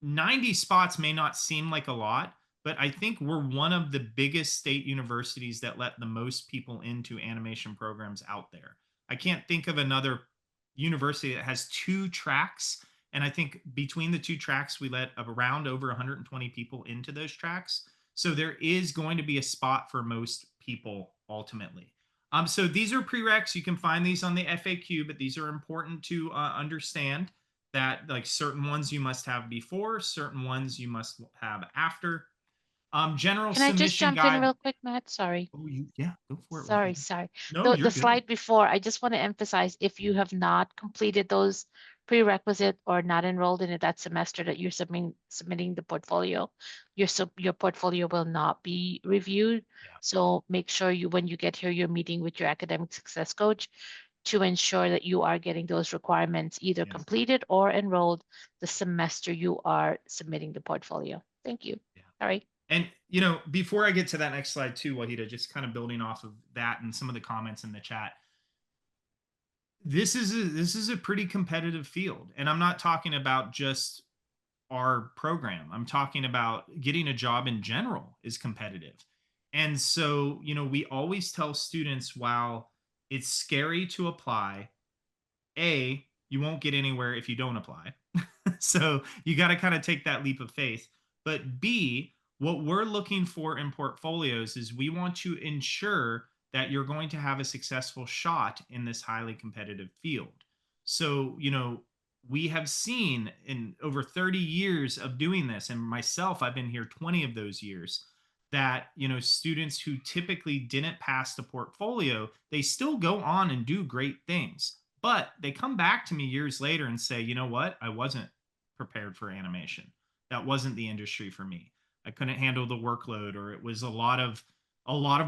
A: 90 spots may not seem like a lot, but I think we're one of the biggest state universities that let the most people into animation programs out there. I can't think of another university that has 2 tracks. And I think between the 2 tracks, we let around over 120 people into those tracks. So there is going to be a spot for most people ultimately. So these are prereqs. You can find these on the FAQ, but these are important to understand that like certain ones you must have before, certain ones you must have after. General
C: Can I just
A: submission
C: jump in
A: guide.
C: real quick, Matt? Sorry.
A: Oh, yeah, go for it.
C: Sorry,
A: Wahida.
C: sorry.
A: No, you're
C: The
A: good.
C: slide before, I just want to emphasize, if you have not completed those prerequisite or not enrolled in it that semester that you're submitting the portfolio, your portfolio will not be reviewed.
A: Yeah.
C: So make sure when you get here, you're meeting with your academic success coach to ensure that you are getting those requirements either
A: Yes.
C: completed or enrolled the semester you are submitting the portfolio. Thank you.
A: Yeah.
C: All right.
A: And before I get to that next slide too, Wahida, just kind of building off of that and some of the comments in the chat. This is a pretty competitive field, and I'm not talking about just our program. I'm talking about getting a job in general is competitive. And so, we always tell students, while it's scary to apply, you won't get anywhere if you don't apply. So you got to kind of take that leap of faith. But B, what we're looking for in portfolios is we want to ensure that you're going to have a successful shot in this highly competitive field. So, we have seen in over 30 years of doing this, and myself, I've been here 20 of those years, that students who typically didn't pass the portfolio, they still go on and do great things. But they come back to me years later and say, you know what? I wasn't prepared for animation. That wasn't the industry for me. I couldn't handle the workload, or it was a lot of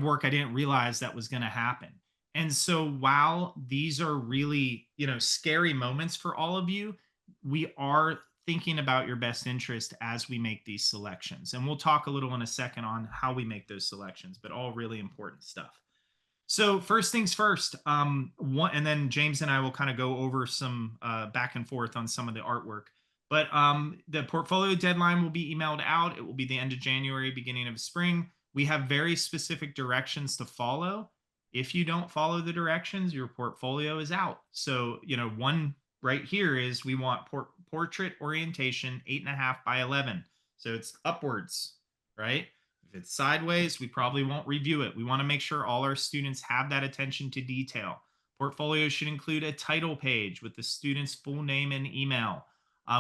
A: work I didn't realize that was going to happen. And so while these are really, scary moments for all of you, we are thinking about your best interest as we make these selections. And we'll talk a little in a second on how we make those selections, but all really important stuff. So first things first, and then James and I will kind of go over some back and forth on some of the artwork. But the portfolio deadline will be emailed out. It will be the end of January, beginning of spring. We have very specific directions to follow. If you don't follow the directions, your portfolio is out. So, one right here is we want portrait orientation 8.5 by 11. So it's upwards, right? If it's sideways, we probably won't review it. We want to make sure all our students have that attention to detail. Portfolio should include a title page with the student's full name and email.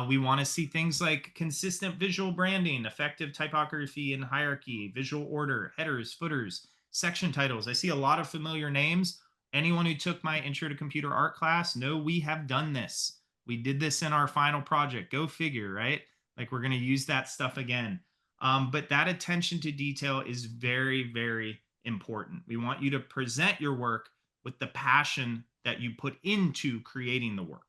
A: We want to see things like consistent visual branding, effective typography and hierarchy, visual order, headers, footers, section titles. I see a lot of familiar names. Anyone who took my Intro to Computer Art class know we have done this. We did this in our final project. Go figure, right? Like we're going to use that stuff again. But that attention to detail is very, very important. We want you to present your work with the passion that you put into creating the work.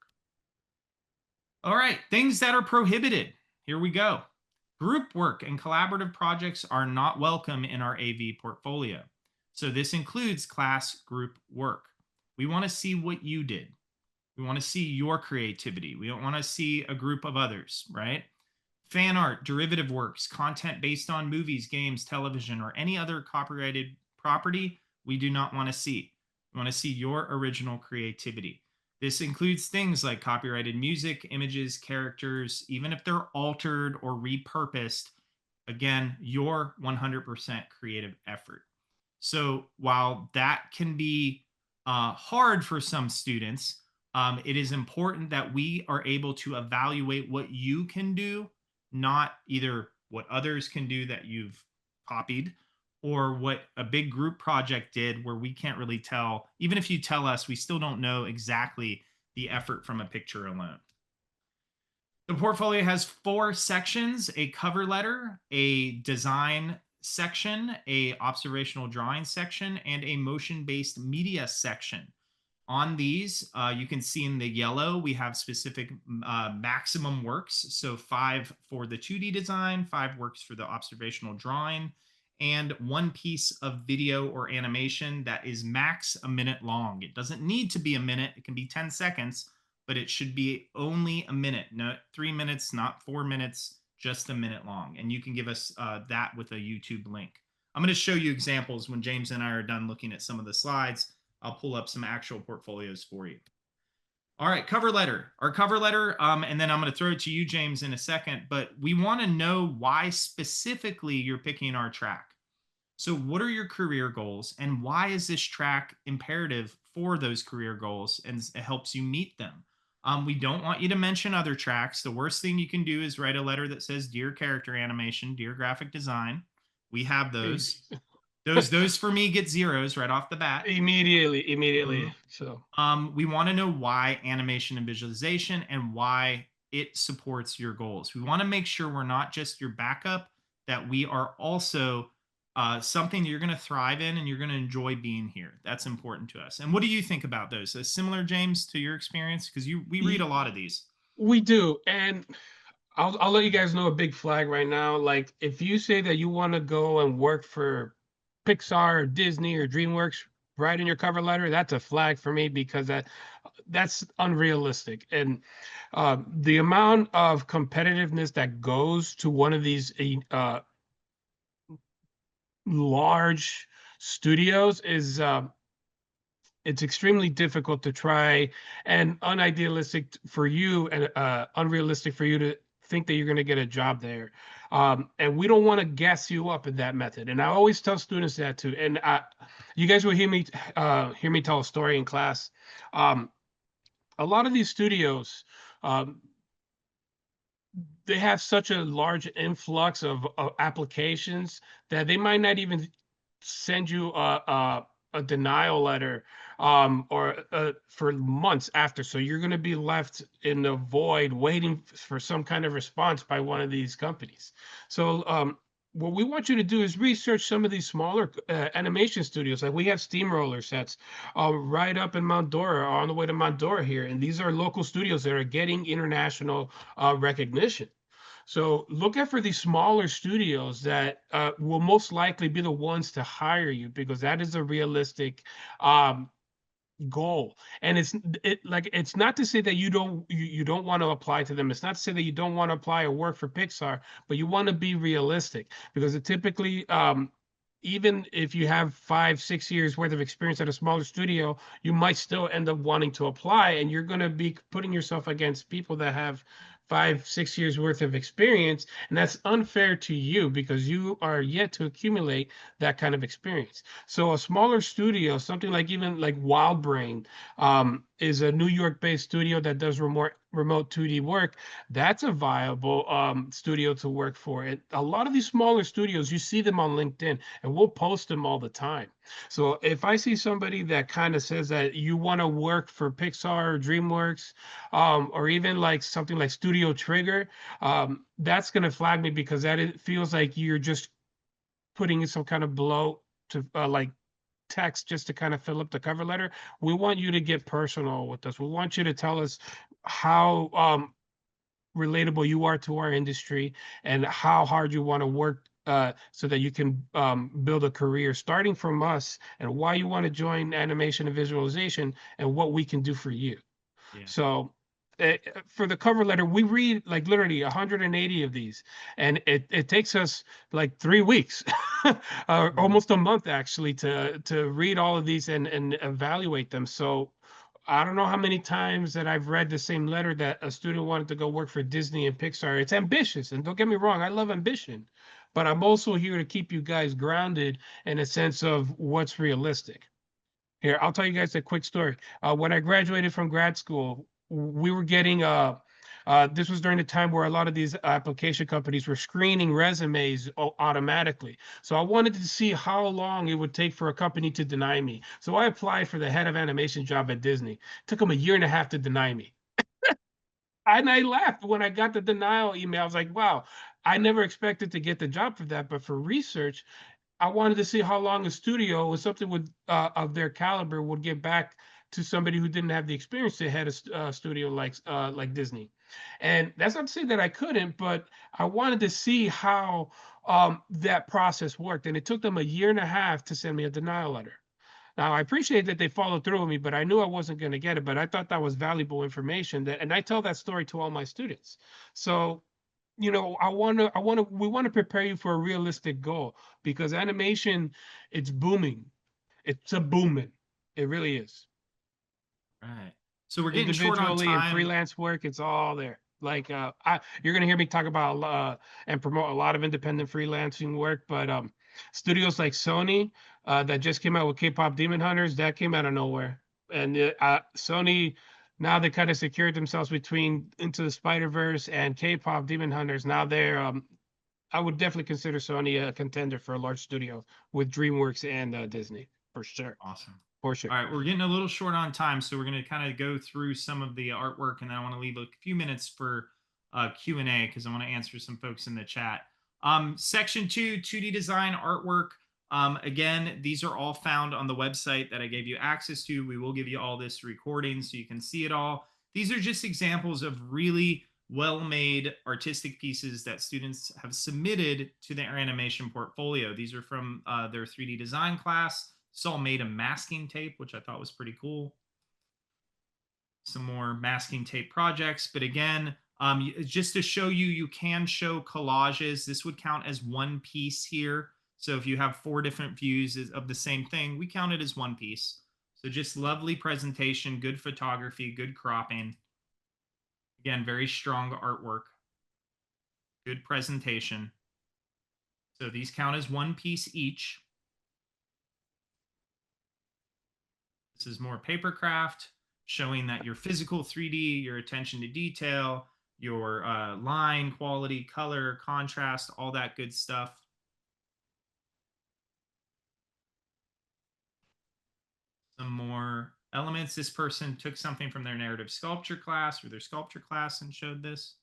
A: All right, things that are prohibited. Here we go. Group work and collaborative projects are not welcome in our AV portfolio. So this includes class group work. We want to see what you did. We want to see your creativity. We don't want to see a group of others, right? Fan art, derivative works, content based on movies, games, television, or any other copyrighted property, we do not want to see. We want to see your original creativity. This includes things like copyrighted music, images, characters, even if they're altered or repurposed. Again, your 100% creative effort. So while that can be hard for some students, it is important that we are able to evaluate what you can do, not either what others can do that you've copied, or what a big group project did where we can't really tell. Even if you tell us, we still don't know exactly the effort from a picture alone. The portfolio has 4 sections: a cover letter, a design section, a observational drawing section, and a motion-based media section. On these, you can see in the yellow, we have specific maximum works. So 5 for the 2D design, 5 works for the observational drawing, and 1 piece of video or animation that is max a minute long. It doesn't need to be a minute. It can be 10 seconds, but it should be only a minute, not 3 minutes, not 4 minutes, just a minute long. And you can give us that with a YouTube link. I'm going to show you examples when James and I are done looking at some of the slides. I'll pull up some actual portfolios for you. All right, cover letter. Our cover letter, and then I'm going to throw it to you, James, in a second, but we want to know why specifically you're picking our track. So what are your career goals, and why is this track imperative for those career goals, and it helps you meet them? We don't want you to mention other tracks. The worst thing you can do is write a letter that says, "Dear character animation, dear graphic design." We have those. Those for me get zeros right off the bat.
B: Immediately. So
A: we want to know why animation and visualization and why it supports your goals. We want to make sure we're not just your backup, that we are also something you're going to thrive in and you're going to enjoy being here. That's important to us. And what do you think about those? Similar, James, to your experience? Because we read a lot of these.
B: We do. And I'll let you guys know a big flag right now. Like, if you say that you want to go and work for Pixar or Disney or DreamWorks, write in your cover letter, that's a flag for me, because that's unrealistic. And the amount of competitiveness that goes to one of these large studios is it's extremely difficult to try, and unidealistic for you, and unrealistic for you to think that you're going to get a job there. And we don't want to gas you up in that method. And I always tell students that too. And you guys will hear me tell a story in class. A lot of these studios, they have such a large influx of applications that they might not even send you a denial letter or for months after. So you're going to be left in the void waiting for some kind of response by one of these companies. So what we want you to do is research some of these smaller animation studios. Like, we have Steamroller sets right up in Mount Dora, on the way to Mount Dora here. And these are local studios that are getting international recognition. So look out for these smaller studios that will most likely be the ones to hire you, because that is a realistic goal. And it's not to say that you don't want to apply to them. It's not to say that you don't want to apply or work for Pixar, but you want to be realistic, because it typically even if you have 5-6 years worth of experience at a smaller studio, you might still end up wanting to apply, and you're going to be putting yourself against people that have 5-6 years worth of experience, and that's unfair to you, because you are yet to accumulate that kind of experience. So a smaller studio, something like even like Wild Brain, is a New York-based studio that does remote 2D work. That's a viable studio to work for. And a lot of these smaller studios, you see them on LinkedIn, and we'll post them all the time. So if I see somebody that kind of says that you want to work for Pixar or DreamWorks, or even like something like Studio Trigger, that's going to flag me, because it feels like you're just putting some kind of blow to like text just to kind of fill up the cover letter. We want you to get personal with us. We want you to tell us how relatable you are to our industry, and how hard you want to work so that you can build a career starting from us, and why you want to join animation and visualization, and what we can do for you. Yeah. So for the cover letter, we read like literally 180 of these, and it takes us like 3 weeks, almost a month actually, to read all of these and evaluate them. So I don't know how many times that I've read the same letter that a student wanted to go work for Disney and Pixar. It's ambitious, and don't get me wrong, I love ambition, but I'm also here to keep you guys grounded in a sense of what's realistic. Here, I'll tell you guys a quick story. When I graduated from grad school, we were getting this was during the time where a lot of these application companies were screening resumes automatically. So I wanted to see how long it would take for a company to deny me. So I applied for the head of animation job at Disney. It took them 1.5 years to deny me. And I laughed when I got the denial email. I was like, wow, I never expected to get the job for that, but for research, I wanted to see how long a studio or something with of their caliber would get back to somebody who didn't have the experience to head a studio like Disney. And that's not to say that I couldn't, but I wanted to see how that process worked. And it took them a year and a half to send me a denial letter. Now, I appreciate that they followed through with me, but I knew I wasn't going to get it. But I thought that was valuable information that, and I tell that story to all my students. So, you know, we want to prepare you for a realistic goal because animation, it's booming. It's a booming. It really is.
A: Right. So we're getting short on
B: Individually and
A: time.
B: freelance work, it's all there. Like you're gonna hear me talk about and promote a lot of independent freelancing work, but studios like Sony that just came out with K-pop Demon Hunters, that came out of nowhere. And Sony, now they kind of secured themselves between Into the Spider-Verse and K-pop Demon Hunters. Now they're I would definitely consider Sony a contender for a large studio with DreamWorks and Disney for sure.
A: Awesome.
B: For sure.
A: All right, we're getting a little short on time, so we're going to kind of go through some of the artwork, and then I want to leave a few minutes for Q&A because I want to answer some folks in the chat. Section 2, 2D design artwork. Again, these are all found on the website that I gave you access to. We will give you all this recording so you can see it all. These are just examples of really well-made artistic pieces that students have submitted to their animation portfolio. These are from their 3D design class. Saul made a masking tape, which I thought was pretty cool. Some more masking tape projects. But again, just to show you, you can show collages. This would count as one piece here. So if you have 4 different views of the same thing, we count it as one piece. So just lovely presentation, good photography, good cropping. Again, very strong artwork. Good presentation. So these count as one piece each. This is more papercraft, showing that your physical 3D, your attention to detail, your line quality, color, contrast, all that good stuff. Some more elements. This person took something from their narrative sculpture class or their sculpture class and showed this.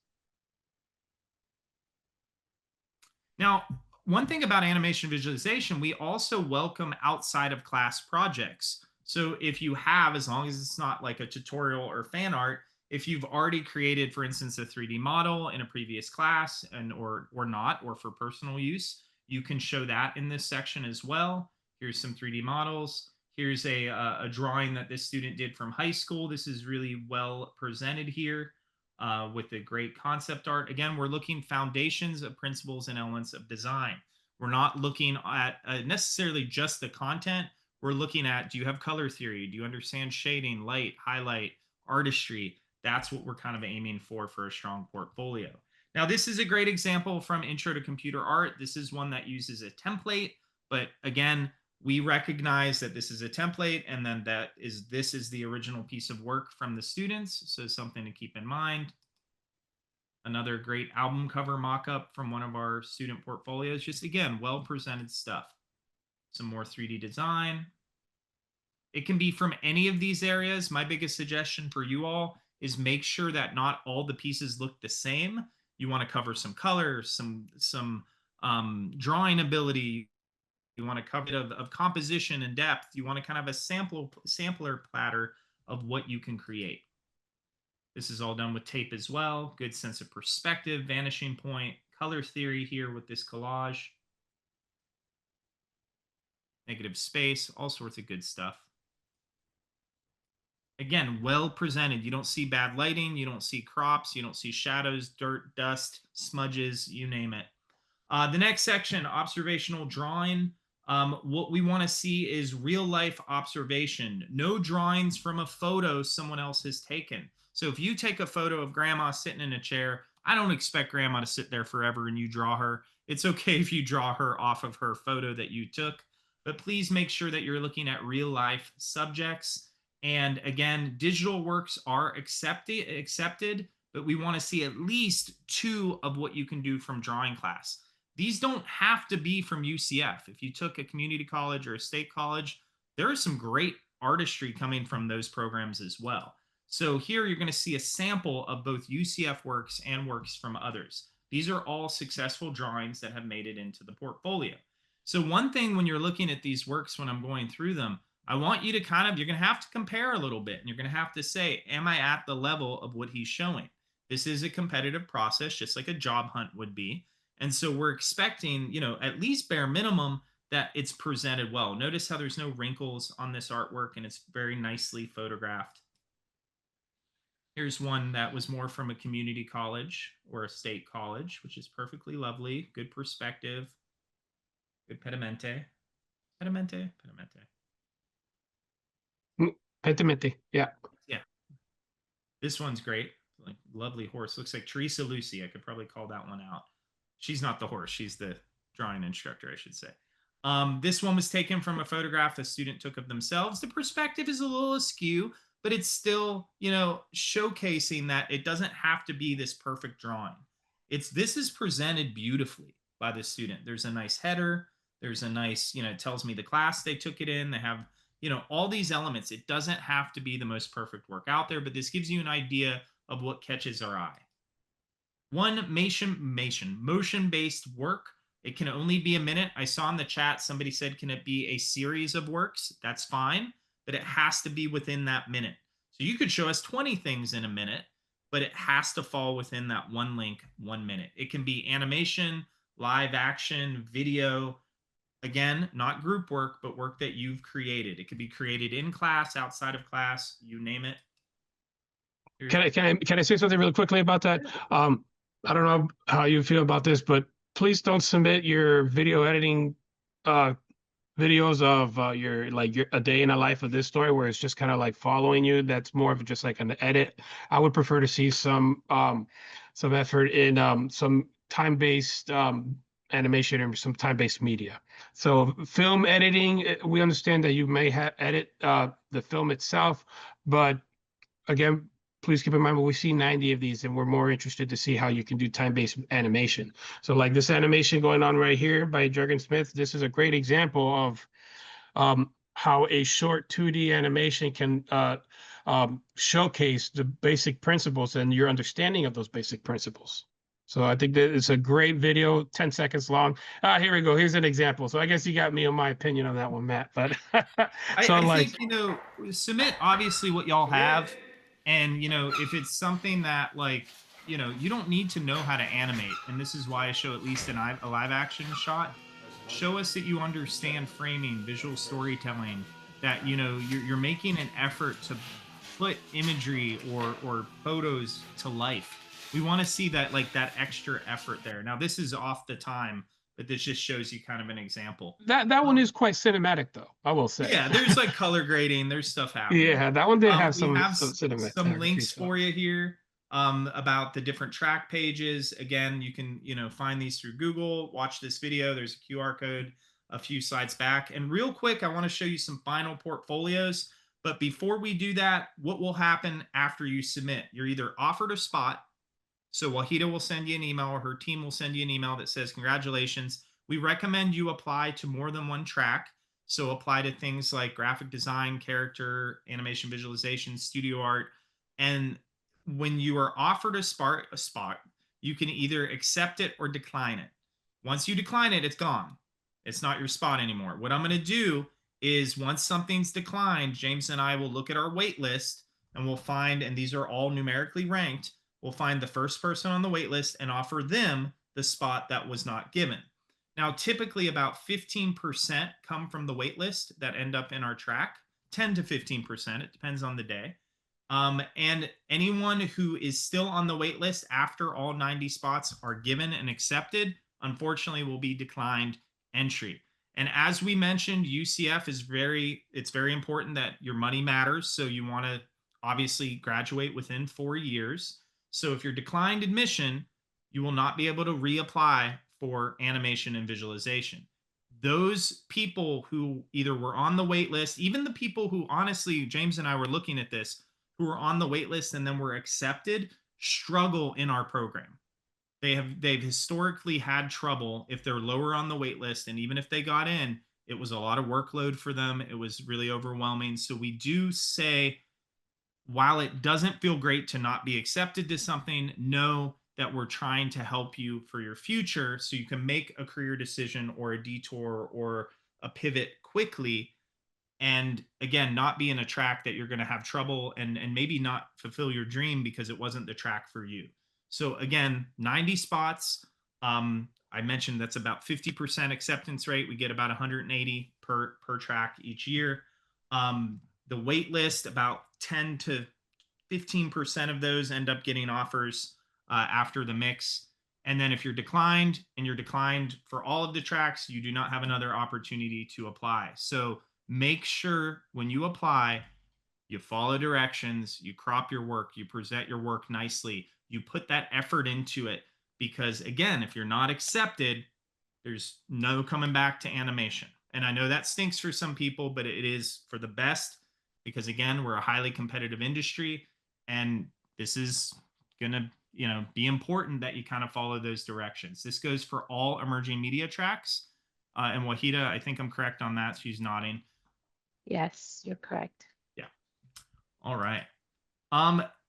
A: Now, one thing about animation visualization, we also welcome outside of class projects. So if you have, as long as it's not like a tutorial or fan art, if you've already created, for instance, a 3D model in a previous class and or not, or for personal use, you can show that in this section as well. Here's some 3D models. Here's a drawing that this student did from high school. This is really well presented here with the great concept art. Again, we're looking foundations of principles and elements of design. We're not looking at necessarily just the content. We're looking at, do you have color theory? Do you understand shading, light, highlight, artistry? That's what we're kind of aiming for a strong portfolio. Now, this is a great example from Intro to Computer Art. This is one that uses a template, but again, we recognize that this is a template and then this is the original piece of work from the students. So something to keep in mind. Another great album cover mock-up from one of our student portfolios. Just again, well-presented stuff. Some more 3D design. It can be from any of these areas. My biggest suggestion for you all is make sure that not all the pieces look the same. You want to cover some color, some drawing ability. You want to cover it of composition and depth. You want to kind of a sampler platter of what you can create. This is all done with tape as well. Good sense of perspective, vanishing point, color theory here with this collage. Negative space, all sorts of good stuff. Again, well presented. You don't see bad lighting. You don't see crops. You don't see shadows, dirt, dust, smudges, you name it. The next section, observational drawing. What we want to see is real life observation. No drawings from a photo someone else has taken. So if you take a photo of grandma sitting in a chair, I don't expect grandma to sit there forever and you draw her. It's okay if you draw her off of her photo that you took, but please make sure that you're looking at real life subjects. And again, digital works are accepted, but we want to see at least 2 of what you can do from drawing class. These don't have to be from UCF. If you took a community college or a state college, there is some great artistry coming from those programs as well. So here you're going to see a sample of both UCF works and works from others. These are all successful drawings that have made it into the portfolio. So one thing when you're looking at these works, when I'm going through them, I want you to you're going to have to compare a little bit, and you're going to have to say, am I at the level of what he's showing? This is a competitive process, just like a job hunt would be. And so we're expecting, at least bare minimum, that it's presented well. Notice how there's no wrinkles on this artwork, and it's very nicely photographed. Here's one that was more from a community college or a state college, which is perfectly lovely. Good perspective. Good pedimento. Pedimento?
B: Pedimento, yeah.
A: Yeah. This one's great. Like, lovely horse. Looks like Teresa Lucy. I could probably call that one out. She's not the horse. She's the drawing instructor, I should say. This one was taken from a photograph a student took of themselves. The perspective is a little askew, but it's still, showcasing that it doesn't have to be this perfect drawing. This is presented beautifully by the student. There's a nice header. There's a nice, it tells me the class they took it in. They have, all these elements. It doesn't have to be the most perfect work out there, but this gives you an idea of what catches our eye. One motion-based work. It can only be a minute. I saw in the chat, somebody said, can it be a series of works? That's fine, but it has to be within that minute. So you could show us 20 things in a minute, but it has to fall within that one link, 1 minute. It can be animation, live action, video. Again, not group work, but work that you've created. It could be created in class, outside of class, you name it.
B: Can I say something really quickly about that? I don't know how you feel about this, but please don't submit your video editing videos of your a day in a life of this story where it's just kind of like following you. That's more of just like an edit. I would prefer to see some effort in some time-based animation or some time-based media. So film editing, we understand that you may edit the film itself, but again, please keep in mind, we see 90 of these and we're more interested to see how you can do time-based animation. So like this animation going on right here by Jurgen Smith, this is a great example of how a short 2D animation can showcase the basic principles and your understanding of those basic principles. So I think that it's a great video, 10 seconds long. Here we go. Here's an example. So I guess you got me on my opinion on that one, Matt. But
A: I think, submit obviously what y'all have. And, if it's something that you don't need to know how to animate. And this is why I show at least a live action shot. Show us that you understand framing, visual storytelling, that, you're making an effort to put imagery or photos to life. We want to see that, that extra effort there. Now, this is off the time, but this just shows you kind of an example.
B: That one is quite cinematic, though, I will say.
A: Yeah, there's color grading, there's stuff happening.
B: Yeah, that one did have some
A: some links for you here about the different track pages. Again, you can find these through Google. Watch this video. There's a QR code a few slides back. And real quick, I want to show you some final portfolios. But before we do that, what will happen after you submit? You're either offered a spot. So Wahida will send you an email, or her team will send you an email that says, congratulations. We recommend you apply to more than one track. So apply to things like graphic design, character, animation, visualization, studio art. And when you are offered a spot, you can either accept it or decline it. Once you decline it, it's gone. It's not your spot anymore. What I'm going to do is, once something's declined, James and I will look at our wait list and we'll find, and these are all numerically ranked, we'll find the first person on the wait list and offer them the spot that was not given. Now, typically about 15% come from the wait list that end up in our track, 10 to 15%. It depends on the day. And anyone who is still on the wait list after all 90 spots are given and accepted, unfortunately, will be declined entry. And as we mentioned, UCF is it's very important that your money matters. So you want to obviously graduate within 4 years. So if you're declined admission, you will not be able to reapply for animation and visualization. Those people who either were on the wait list, even the people who, honestly, James and I were looking at this, who were on the wait list and then were accepted, struggle in our program. They've historically had trouble if they're lower on the wait list, and even if they got in, it was a lot of workload for them. It was really overwhelming. So we do say, while it doesn't feel great to not be accepted to something, know that we're trying to help you for your future so you can make a career decision or a detour or a pivot quickly, and again, not be in a track that you're going to have trouble and maybe not fulfill your dream because it wasn't the track for you. So again, 90 spots. I mentioned that's about 50% acceptance rate. We get about 180 per track each year. The wait list, about 10 to 15% of those end up getting offers after the mix. And then if you're declined and you're declined for all of the tracks, you do not have another opportunity to apply. So make sure when you apply, you follow directions, you crop your work, you present your work nicely, you put that effort into it. Because again, if you're not accepted, there's no coming back to animation. And I know that stinks for some people, but it is for the best because again, we're a highly competitive industry and this is going to, be important that you kind of follow those directions. This goes for all emerging media tracks. And Wahida, I think I'm correct on that. She's nodding.
C: Yes, you're correct.
A: Yeah. All right.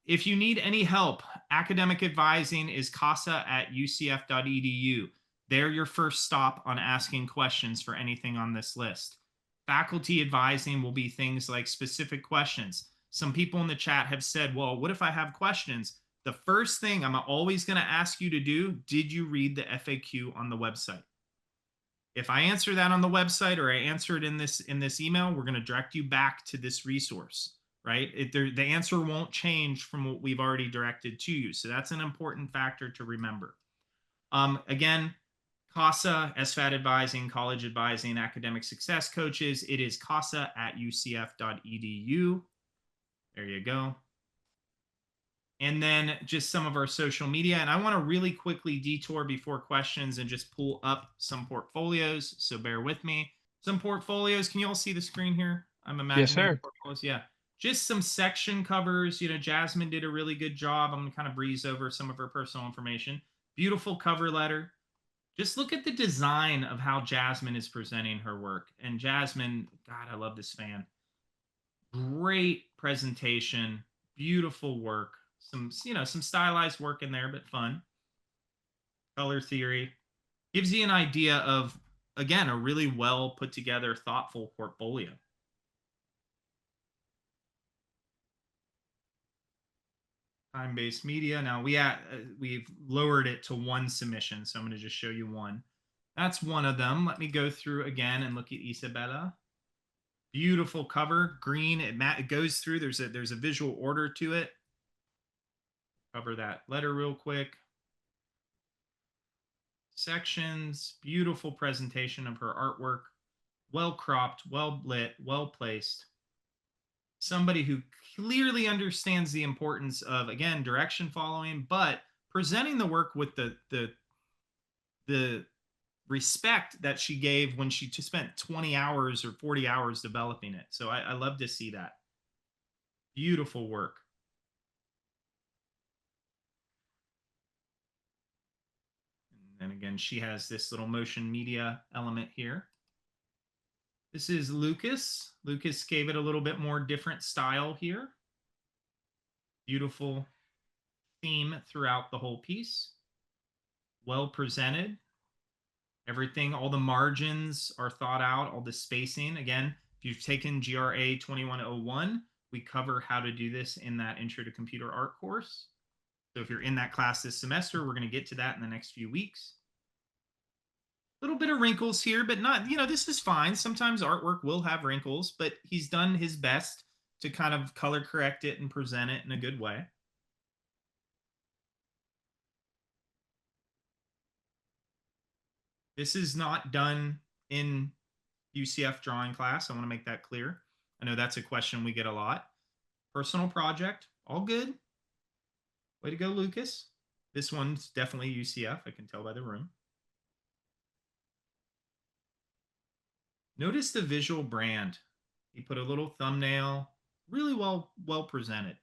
A: If you need any help, academic advising is casa@ucf.edu. They're your first stop on asking questions for anything on this list. Faculty advising will be things like specific questions. Some people in the chat have said, well, what if I have questions? The first thing I'm always going to ask you to do, did you read the FAQ on the website? If I answer that on the website or I answer it in this email, we're going to direct you back to this resource, right? The answer won't change from what we've already directed to you. So that's an important factor to remember. Again, CASA, SVAD advising, college advising, academic success coaches. It is casa@ucf.edu. There you go. And then just some of our social media. And I want to really quickly detour before questions and just pull up some portfolios. So bear with me. Some portfolios. Can you all see the screen here? I'm imagining.
B: Yes, sir.
A: Portfolios. Yeah. Just some section covers. Jasmine did a really good job. I'm going to kind of breeze over some of her personal information. Beautiful cover letter. Just look at the design of how Jasmine is presenting her work. And Jasmine, God, I love this fan. Great presentation. Beautiful work. Some stylized work in there, but fun. Color theory gives you an idea of, again, a really well put together, thoughtful portfolio. Time-based media. Now we've lowered it to one submission, so I'm going to just show you one. That's one of them. Let me go through again and look at Isabella. Beautiful cover, green. It goes through. There's a visual order to it. Cover that letter real quick. Sections, beautiful presentation of her artwork, well cropped, well lit, well placed. Somebody who clearly understands the importance of, again, direction following, but presenting the work with the respect that she gave when she just spent 20 hours or 40 hours developing it. So I love to see that. Beautiful work. And again, she has this little motion media element here. This is Lucas. Lucas gave it a little bit more different style here. Beautiful theme throughout the whole piece. Well presented. Everything, all the margins are thought out, all the spacing. Again, if you've taken GRA 2101, we cover how to do this in that Intro to Computer Art course. So if you're in that class this semester, we're going to get to that in the next few weeks. A little bit of wrinkles here, but not, this is fine. Sometimes artwork will have wrinkles, but he's done his best to kind of color correct it and present it in a good way. This is not done in UCF drawing class. I want to make that clear. I know that's a question we get a lot. Personal project, all good. Way to go, Lucas. This one's definitely UCF. I can tell by the room. Notice the visual brand. He put a little thumbnail, really well presented.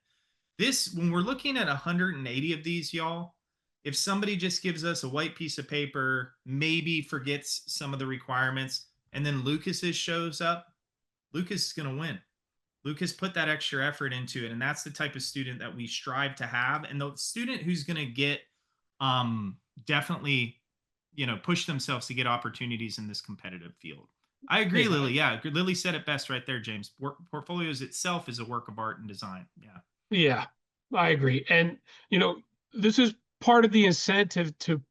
A: This, when we're looking at 180 of these, y'all, if somebody just gives us a white piece of paper, maybe forgets some of the requirements, and then Lucas's shows up, Lucas is going to win. Lucas put that extra effort into it, and that's the type of student that we strive to have. And the student who's going to get definitely, push themselves to get opportunities in this competitive field. I agree,
B: Yeah.
A: Lily. Yeah, Lily said it best right there, James. Portfolios itself is a work of art and design. Yeah.
B: Yeah, I agree. And this is part of the incentive to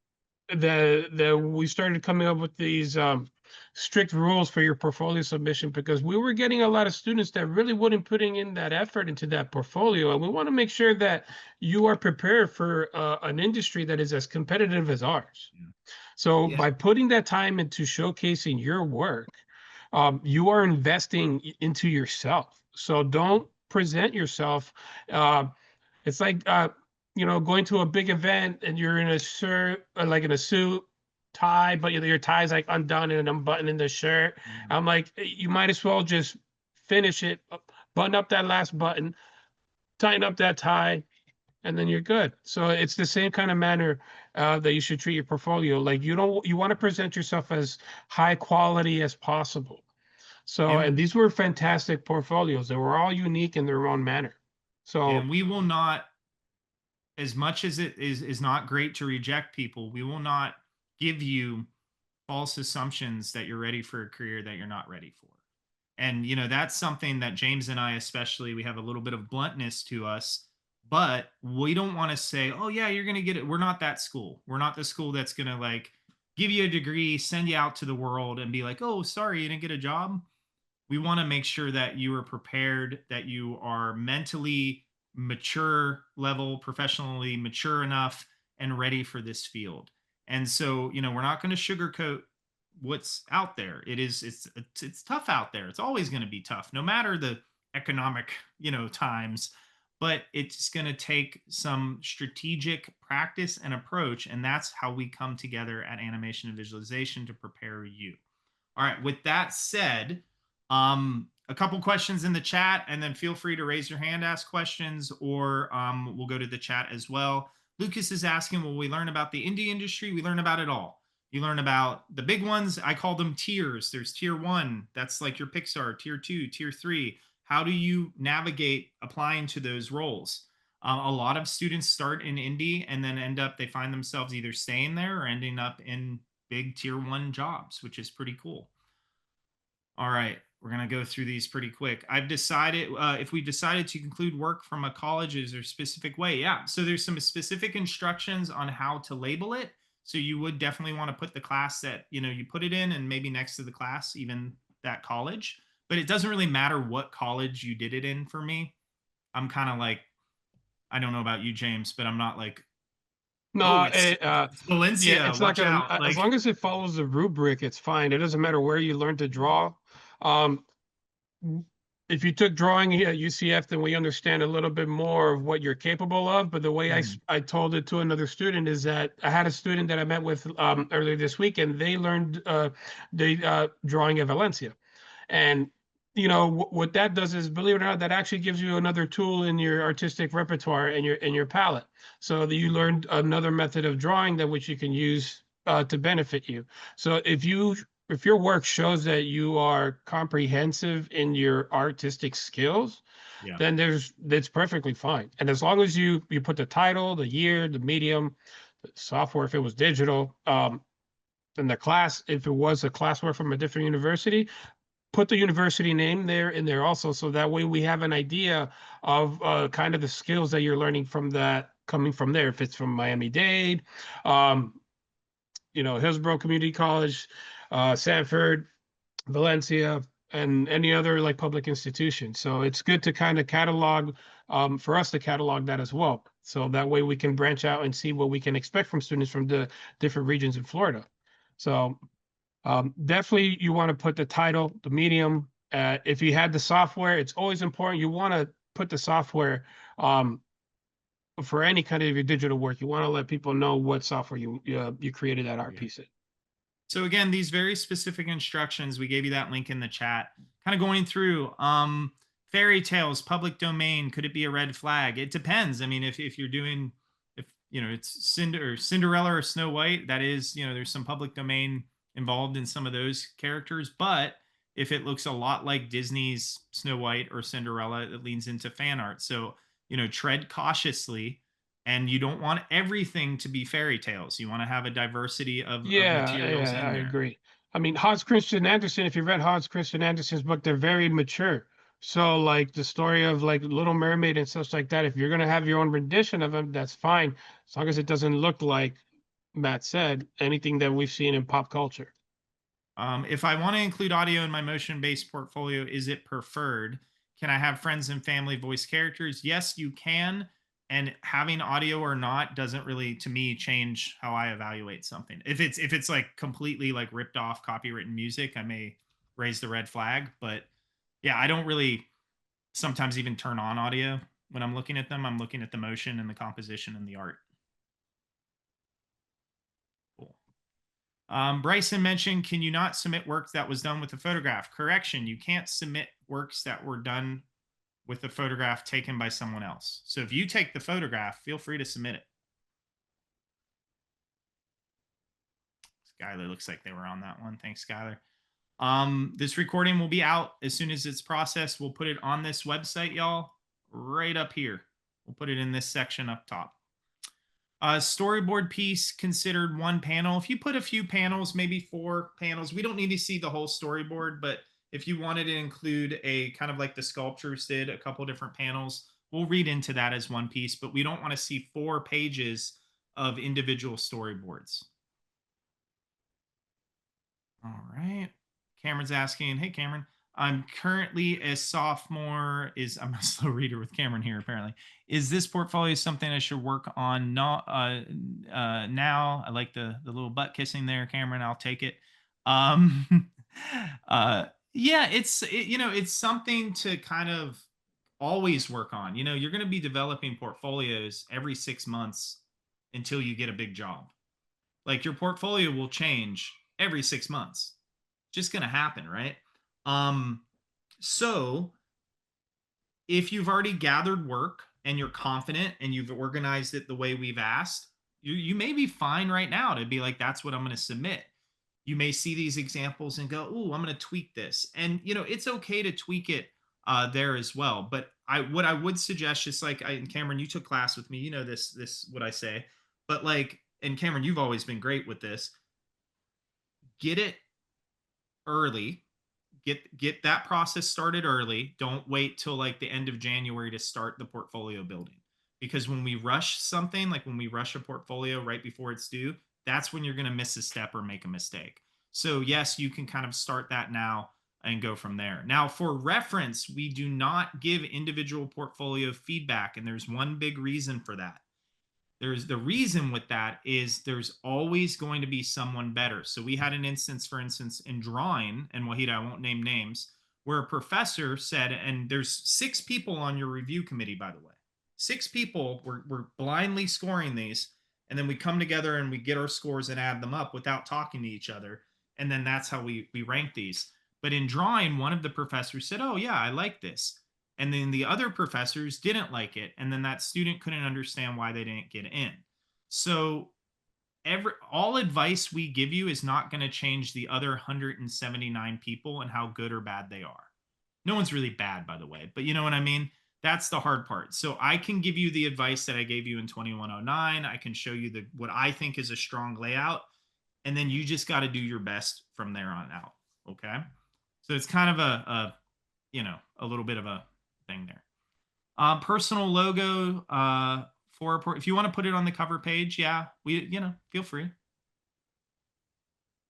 B: that we started coming up with these strict rules for your portfolio submission, because we were getting a lot of students that really wouldn't putting in that effort into that portfolio, and we want to make sure that you are prepared for an industry that is as competitive as ours.
A: Yeah.
B: So
A: Yeah.
B: by putting that time into showcasing your work, you are investing into yourself. So don't present yourself. Uh, it's like going to a big event and you're in a shirt, like in a suit, tie, but your tie's like undone and unbuttoning the shirt.
A: Yeah.
B: I'm like, you might as well just finish it, button up that last button, tighten up that tie, and then you're good. So it's the same kind of manner that you should treat your portfolio. Like you want to present yourself as high quality as possible. So, and
A: And
B: these were fantastic portfolios. They were all unique in their own manner. So,
A: and we will not, as much as it is not great to reject people, we will not give you false assumptions that you're ready for a career that you're not ready for. And that's something that James and I, especially, we have a little bit of bluntness to us, but we don't want to say, oh yeah, you're going to get it. We're not that school. We're not the school that's going to like give you a degree, send you out to the world and be like, oh, sorry, you didn't get a job. We want to make sure that you are prepared, that you are mentally mature level, professionally mature enough and ready for this field. And so, we're not going to sugarcoat what's out there. It's tough out there. It's always going to be tough, no matter the economic, times, but it's going to take some strategic practice and approach. And that's how we come together at Animation and Visualization to prepare you. All right. With that said, a couple questions in the chat, and then feel free to raise your hand, ask questions, or we'll go to the chat as well. Lucas is asking, will we learn about the indie industry? We learn about it all. You learn about the big ones. I call them tiers. There's tier 1. That's like your Pixar. Tier 2, tier 3. How do you navigate applying to those roles? A lot of students start in indie and then they find themselves either staying there or ending up in big tier 1 jobs, which is pretty cool. All right, we're going to go through these pretty quick. I've decided if we decided to conclude work from a college, is there a specific way? Yeah, so there's some specific instructions on how to label it. So you would definitely want to put the class that you put it in, and maybe next to the class, even that college. But it doesn't really matter what college you did it in for me. I'm kind of like, I don't know about you, James, but I'm not like, oh,
B: no,
A: it's Valencia,
B: it's not
A: watch
B: gonna.
A: out.
B: As
A: Like,
B: long as it follows the rubric, it's fine. It doesn't matter where you learn to draw. Um, if you took drawing here at UCF, then we understand a little bit more of what you're capable of. But the way I told it to another student is that I had a student that I met with earlier this week, and they learned drawing at Valencia. And what that does is, believe it or not, that actually gives you another tool in your artistic repertoire and your palette, so that you learned another method of drawing that which you can use to benefit you. So if your work shows that you are comprehensive in your artistic skills,
A: yeah,
B: then that's perfectly fine. And as long as you put the title, the year, the medium, the software, if it was digital, and the class, if it was a classwork from a different university, put the university name there in there also, so that way we have an idea of kind of the skills that you're learning from that, coming from there. If it's from Miami-Dade, Hillsborough Community College, Sanford, Valencia, and any other like public institution. So it's good to kind of catalog, for us to catalog that as well. So that way we can branch out and see what we can expect from students from the different regions in Florida. So definitely you want to put the title, the medium. If you had the software, it's always important. You want to put the software for any kind of your digital work. You want to let people know what software you created that art piece in.
A: so again, these very specific instructions, we gave you that link in the chat, kind of going through fairy tales, public domain, could it be a red flag? It depends. I mean, if you're doing, if it's Cinderella or Snow White, that is, there's some public domain involved in some of those characters. But if it looks a lot like Disney's Snow White or Cinderella, it leans into fan art. So, tread cautiously. And you don't want everything to be fairy tales. You want to have a diversity of
B: Yeah,
A: materials
B: yeah,
A: in
B: I
A: there.
B: agree. I mean, Hans Christian Andersen, if you read Hans Christian Andersen's book, they're very mature. So like the story of like Little Mermaid and such like that, if you're gonna have your own rendition of them, that's fine. As long as it doesn't look like Matt said, anything that we've seen in pop culture.
A: If I want to include audio in my motion-based portfolio, is it preferred? Can I have friends and family voice characters? Yes, you can. And having audio or not doesn't really, to me, change how I evaluate something. If it's like completely like ripped off copywritten music, I may raise the red flag. But yeah, I don't really sometimes even turn on audio when I'm looking at them. I'm looking at the motion and the composition and the art. Cool. Bryson mentioned, can you not submit work that was done with a photograph? Correction, you can't submit works that were done with a photograph taken by someone else. So if you take the photograph, feel free to submit it. Skylar looks like they were on that one. Thanks, Skylar. This recording will be out as soon as it's processed. We'll put it on this website, y'all, right up here. We'll put it in this section up top. Storyboard piece considered one panel. If you put a few panels, maybe 4 panels, we don't need to see the whole storyboard, but if you wanted to include a kind of like the sculptures did, a couple different panels, we'll read into that as one piece, but we don't want to see 4 pages of individual storyboards. All right. Cameron's asking, hey, Cameron, I'm currently a sophomore. I'm a slow reader with Cameron here, apparently. Is this portfolio something I should work on now? I like the little butt kissing there, Cameron. I'll take it. Yeah, it's something to kind of always work on. You're going to be developing portfolios every 6 months until you get a big job. Like your portfolio will change every 6 months. Just going to happen, right? So if you've already gathered work and you're confident and you've organized it the way we've asked, you may be fine right now to be like, that's what I'm going to submit. You may see these examples and go, oh, I'm going to tweak this. And, it's okay to tweak it there as well. But what I would suggest, just like and Cameron, you took class with me, this, what I say, but like, and Cameron, you've always been great with this. Get it early. Get that process started early. Don't wait till like the end of January to start the portfolio building. Because when we rush something, like when we rush a portfolio right before it's due, that's when you're going to miss a step or make a mistake. So yes, you can kind of start that now and go from there. Now, for reference, we do not give individual portfolio feedback, and there's one big reason for that. There's the reason with that is there's always going to be someone better. So we had an instance, for instance, in drawing, and Wahida, I won't name names, where a professor said, and there's 6 people on your review committee, by the way. 6 people were blindly scoring these, and then we come together and we get our scores and add them up without talking to each other. And then that's how we rank these. But in drawing, one of the professors said, oh yeah, I like this. And then the other professors didn't like it, and then that student couldn't understand why they didn't get in. So all advice we give you is not going to change the other 179 people and how good or bad they are. No one's really bad, by the way, but you know what I mean? That's the hard part. So I can give you the advice that I gave you in 2109. I can show you what I think is a strong layout, and then you just got to do your best from there on out. Okay. So it's kind of a little bit of a thing there. Personal logo if you want to put it on the cover page, yeah, feel free.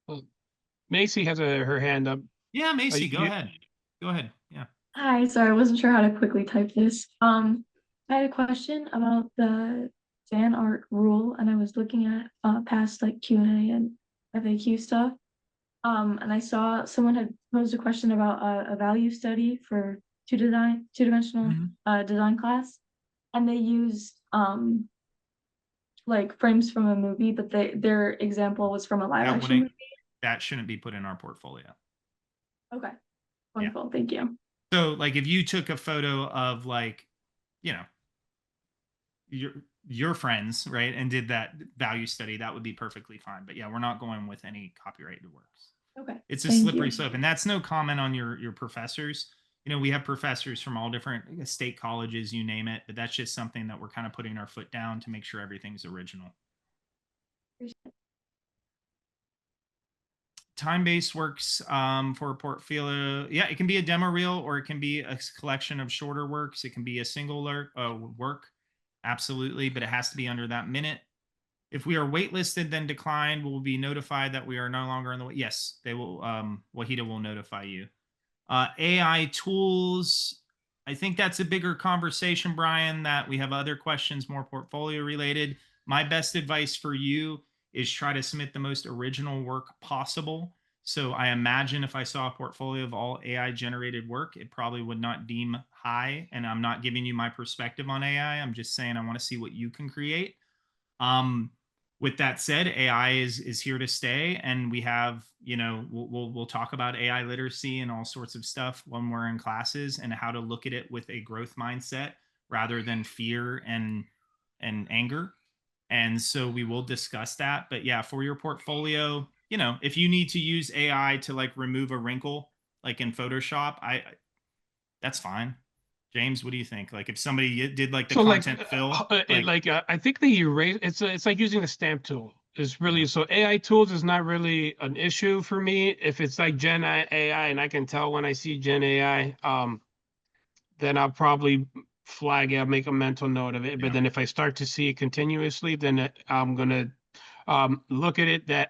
B: Well, Macy has her hand up.
A: Yeah, Macy, go ahead. Go ahead. Yeah.
E: Hi, sorry, I wasn't sure how to quickly type this. I had a question about the fan art rule, and I was looking at past like Q&A and FAQ stuff. And I saw someone had posed a question about a value study for two-dimensional design class, and they used like frames from a movie, but their example was from a live action movie.
A: That shouldn't be put in our portfolio.
E: Okay, wonderful, thank you.
A: So like if you took a photo of like, your friends, right, and did that value study, that would be perfectly fine. But yeah, we're not going with any copyrighted works.
E: Okay.
A: It's a slippery slope, and that's no comment on your professors. we have professors from all different state colleges, you name it, but that's just something that we're kind of putting our foot down to make sure everything's original. Time-based works for a portfolio. Yeah, it can be a demo reel or it can be a collection of shorter works. It can be a single work. Absolutely, but it has to be under that minute. If we are waitlisted, then declined, we'll be notified that we are no longer in the wait. Yes, they will. Wahida will notify you. AI tools. I think that's a bigger conversation, Brian, that we have other questions more portfolio related. My best advice for you is try to submit the most original work possible. So I imagine if I saw a portfolio of all AI generated work, it probably would not deem high. And I'm not giving you my perspective on AI. I'm just saying I want to see what you can create. With that said, AI is here to stay, and we have, we'll talk about AI literacy and all sorts of stuff when we're in classes, and how to look at it with a growth mindset rather than fear and anger. And so we will discuss that. But yeah, for your portfolio, if you need to use AI to like remove a wrinkle, like in Photoshop, that's fine. James, what do you think? Like if somebody did like the content fill,
B: I think the erase, it's like using the stamp tool. It's really,
A: Yeah.
B: so AI tools is not really an issue for me. If it's like Gen AI and I can tell when I see Gen AI, then I'll probably flag it, I'll make a mental note of it. But
A: Yeah.
B: then if I start to see it continuously, then I'm gonna look at it that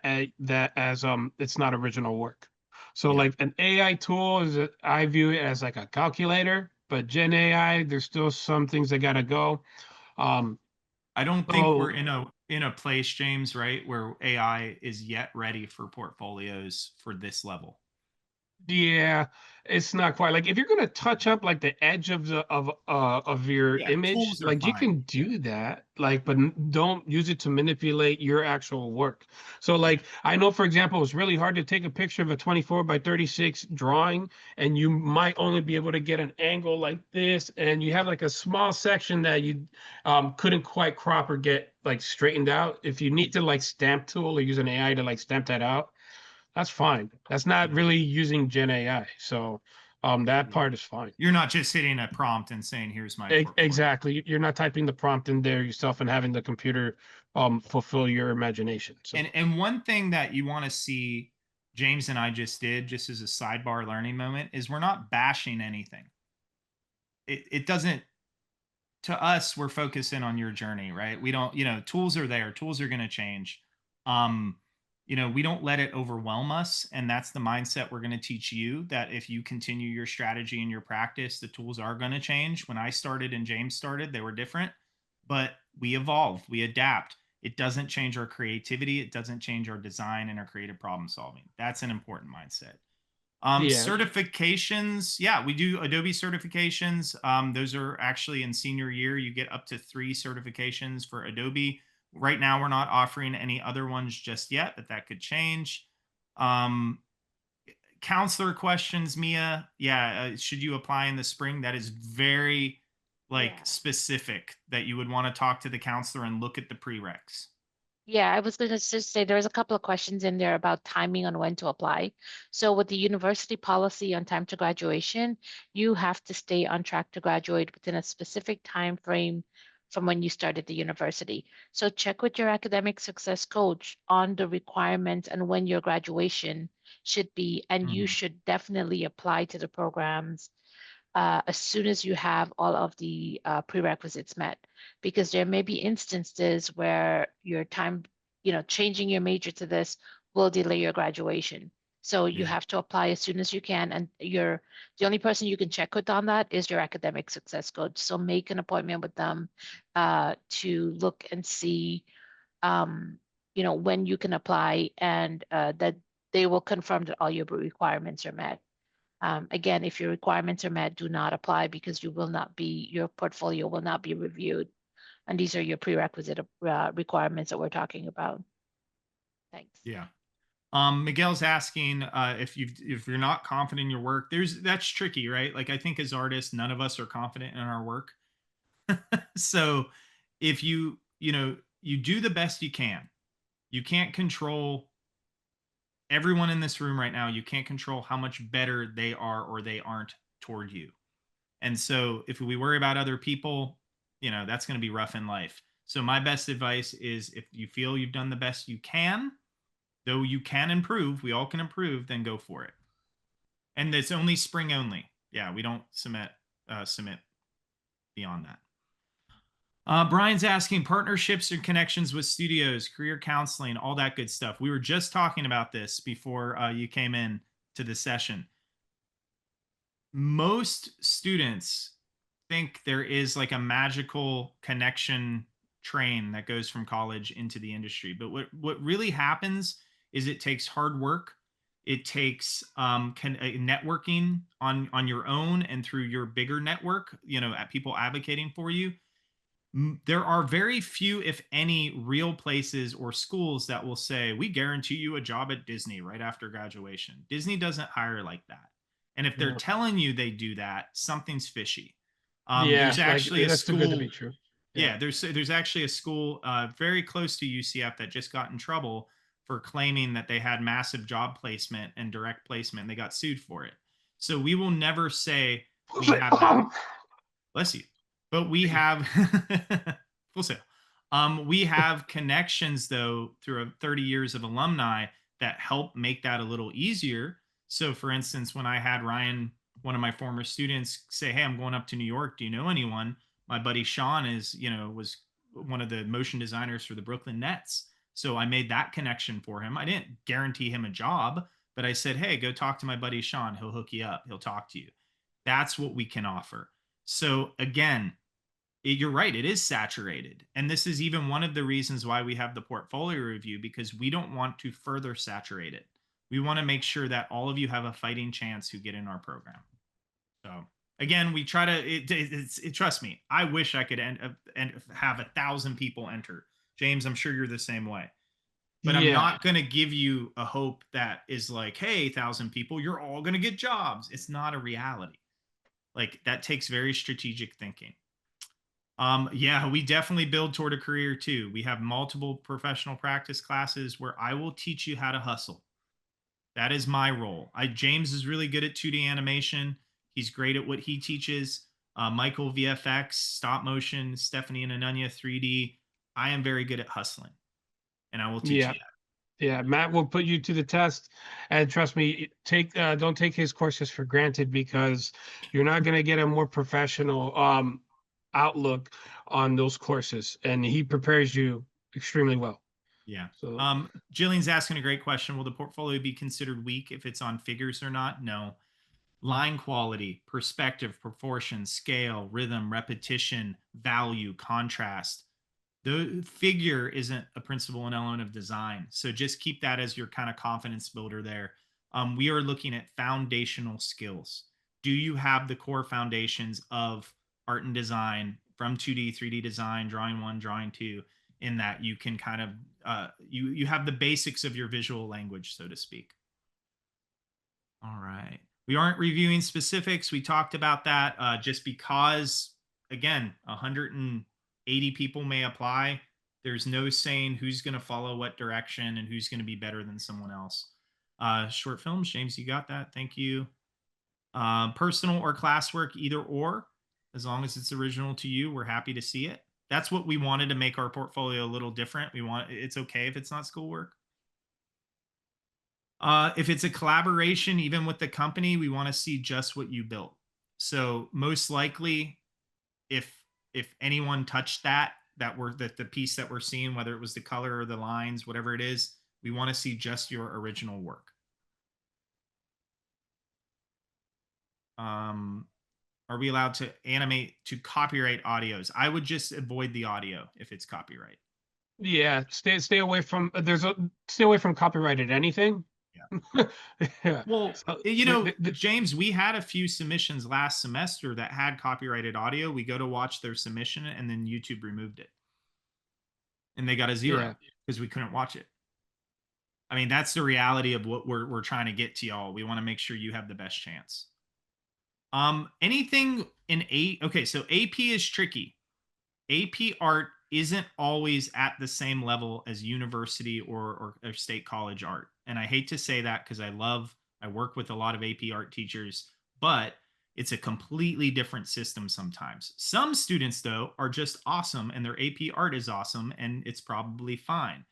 B: as it's not original work. So
A: Yeah.
B: like an AI tool I view it as like a calculator, but Gen AI, there's still some things that gotta go.
A: I don't think we're in a place, James, right, where AI is yet ready for portfolios for this level.
B: Yeah, it's not quite like if you're gonna touch up like the edge of your
A: Yeah,
B: image,
A: tools are
B: like you
A: fine.
B: can do that, like, but don't use it to manipulate your actual work. So like I know, for example, it's really hard to take a picture of a 24 by 36 drawing, and you might only be able to get an angle like this, and you have like a small section that you couldn't quite crop or get like straightened out. If you need to like stamp tool or use an AI to like stamp that out, that's fine. That's not
A: Yeah.
B: really using Gen AI. So that
A: Yeah.
B: part is fine.
A: You're not just hitting a prompt and saying, here's my portfolio.
B: Exactly. You're not typing the prompt in there yourself and having the computer fulfill your imagination. So
A: And one thing that you want to see, James and I just did, just as a sidebar learning moment, is we're not bashing anything. It doesn't, to us, we're focusing on your journey, right? We don't, tools are there, tools are going to change. We don't let it overwhelm us. And that's the mindset we're going to teach you, that if you continue your strategy and your practice, the tools are going to change. When I started and James started, they were different, but we evolve, we adapt. It doesn't change our creativity. It doesn't change our design and our creative problem solving. That's an important mindset.
B: yeah.
A: Certifications. Yeah, we do Adobe certifications. Those are actually in senior year. You get up to 3 certifications for Adobe. Right now, we're not offering any other ones just yet, but that could change. Counselor questions, Mia. Yeah, should you apply in the spring? That is very specific, that you would want to talk to the counselor and look at the prereqs.
C: Yeah, I was going to just say there's a couple of questions in there about timing on when to apply. So with the university policy on time to graduation, you have to stay on track to graduate within a specific time frame from when you started the university. So check with your academic success coach on the requirements and when your graduation should be, and you should definitely apply to the programs as soon as you have all of the prerequisites met, because there may be instances where your time, changing your major to this will delay your graduation. So you have to apply as soon as you can, and the only person you can check with on that is your academic success coach. So make an appointment with them to look and see, when you can apply, and that they will confirm that all your requirements are met. Again, if your requirements are met, do not apply, because your portfolio will not be reviewed. And these are your prerequisite requirements that we're talking about. Thanks.
A: Yeah. Miguel's asking if you're not confident in your work. That's tricky, right? Like I think as artists, none of us are confident in our work. So if you do the best you can. You can't control everyone in this room right now. You can't control how much better they are or they aren't toward you. And so if we worry about other people, you know, that's going to be rough in life. So my best advice is, if you feel you've done the best you can, though you can improve, we all can improve, then go for it. And it's only spring only. Yeah, we don't submit beyond that. Brian's asking partnerships or connections with studios, career counseling, all that good stuff. We were just talking about this before you came in to the session. Most students think there is like a magical connection train that goes from college into the industry. But what really happens is it takes hard work. It takes networking on your own and through your bigger network, you know, at people advocating for you. There are very few, if any, real places or schools that will say, we guarantee you a job at Disney right after graduation. Disney doesn't hire like that. And if they're telling you they do that, something's fishy. There's actually
B: that's too good to be true.
A: Yeah, there's actually a school very close to UCF that just got in trouble for claiming that they had massive job placement and direct placement. And they got sued for it. So we will never say we have that. Bless you. But we have full sale. We have connections though through 30 years of alumni that help make that a little easier. So for instance, when I had Ryan, one of my former students, say, hey, I'm going up to New York. Do you know anyone? My buddy Sean was one of the motion designers for the Brooklyn Nets. So I made that connection for him. I didn't guarantee him a job, but I said, hey, go talk to my buddy Sean. He'll hook you up. He'll talk to you. That's what we can offer. So again, you're right, it is saturated. And this is even one of the reasons why we have the portfolio review, because we don't want to further saturate it. We want to make sure that all of you have a fighting chance who get in our program. So again, we try to, trust me, I wish I could have 1,000 people enter. James, I'm sure you're the same way. But I'm not going to give you a hope that is like, hey, 1,000 people, you're all going to get jobs. It's not a reality. Like, that takes very strategic thinking. Yeah, we definitely build toward a career too. We have multiple professional practice classes where I will teach you how to hustle. That is my role. James is really good at 2D animation. He's great at what he teaches. Michael, VFX, stop motion, Stephanie and Ananya, 3D. I am very good at hustling, and I will teach you that.
B: Yeah, Matt will put you to the test, and trust me, don't take his courses for granted, because you're not going to get a more professional outlook on those courses, and he prepares you extremely well.
A: Yeah.
B: So
A: Jillian's asking a great question. Will the portfolio be considered weak if it's on figures or not? No. Line quality, perspective, proportion, scale, rhythm, repetition, value, contrast. The figure isn't a principal and element of design. So just keep that as your kind of confidence builder there. We are looking at foundational skills. Do you have the core foundations of art and design from 2D, 3D design, drawing 1, drawing 2, in that you can kind of, you have the basics of your visual language, so to speak. All right. We aren't reviewing specifics. We talked about that just because, again, 180 people may apply. There's no saying who's going to follow what direction and who's going to be better than someone else. Short films, James, you got that. Thank you. Personal or classwork, either or, as long as it's original to you, we're happy to see it. That's what we wanted to make our portfolio a little different. It's okay if it's not schoolwork. If it's a collaboration, even with the company, we want to see just what you built. So most likely, if anyone touched the piece that we're seeing, whether it was the color or the lines, whatever it is, we want to see just your original work. Are we allowed to animate to copyright audios? I would just avoid the audio if it's copyright.
B: Yeah, stay away from stay away from copyrighted anything.
A: Yeah.
B: Yeah.
A: Well, you know, James, we had a few submissions last semester that had copyrighted audio. We go to watch their submission, and then YouTube removed it, and they got a 0 because we couldn't watch it. I mean, that's the reality of what we're trying to get to y'all. We want to make sure you have the best chance. Anything in okay, so AP is tricky. AP art isn't always at the same level as university or state college art. And I hate to say that because I work with a lot of AP art teachers, but It's a completely different system sometimes. Some students, though, are just awesome and their AP art is awesome and it's probably fine.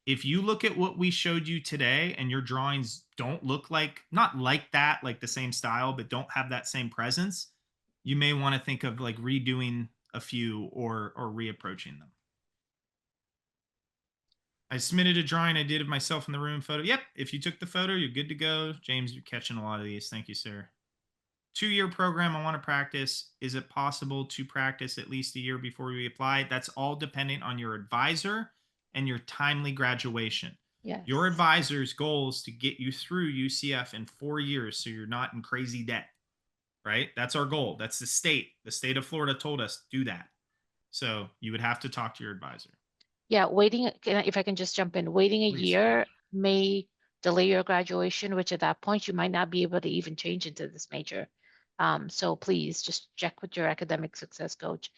A: If you look at what we showed you today and your drawings don't look like, not like that, like the same style, but don't have that same presence, you may want to think of like redoing a few or reapproaching them. I submitted a drawing I did of myself in the room photo. Yep. If you took the photo, you're good to go. James, you're catching a lot of these. Thank you, sir. 2-year program. I want to practice. Is it possible to practice at least a year before we apply? That's all dependent on your advisor and your timely graduation.
C: Yes.
A: Your advisor's goal is to get you through UCF in 4 years so you're not in crazy debt, right? That's our goal. That's the state. The state of Florida told us do that. So you would have to talk to your advisor.
C: Yeah, if I can just jump in, waiting a
A: Please.
C: year may delay your graduation, which at that point you might not be able to even change into this major. So please just check with your academic success coach.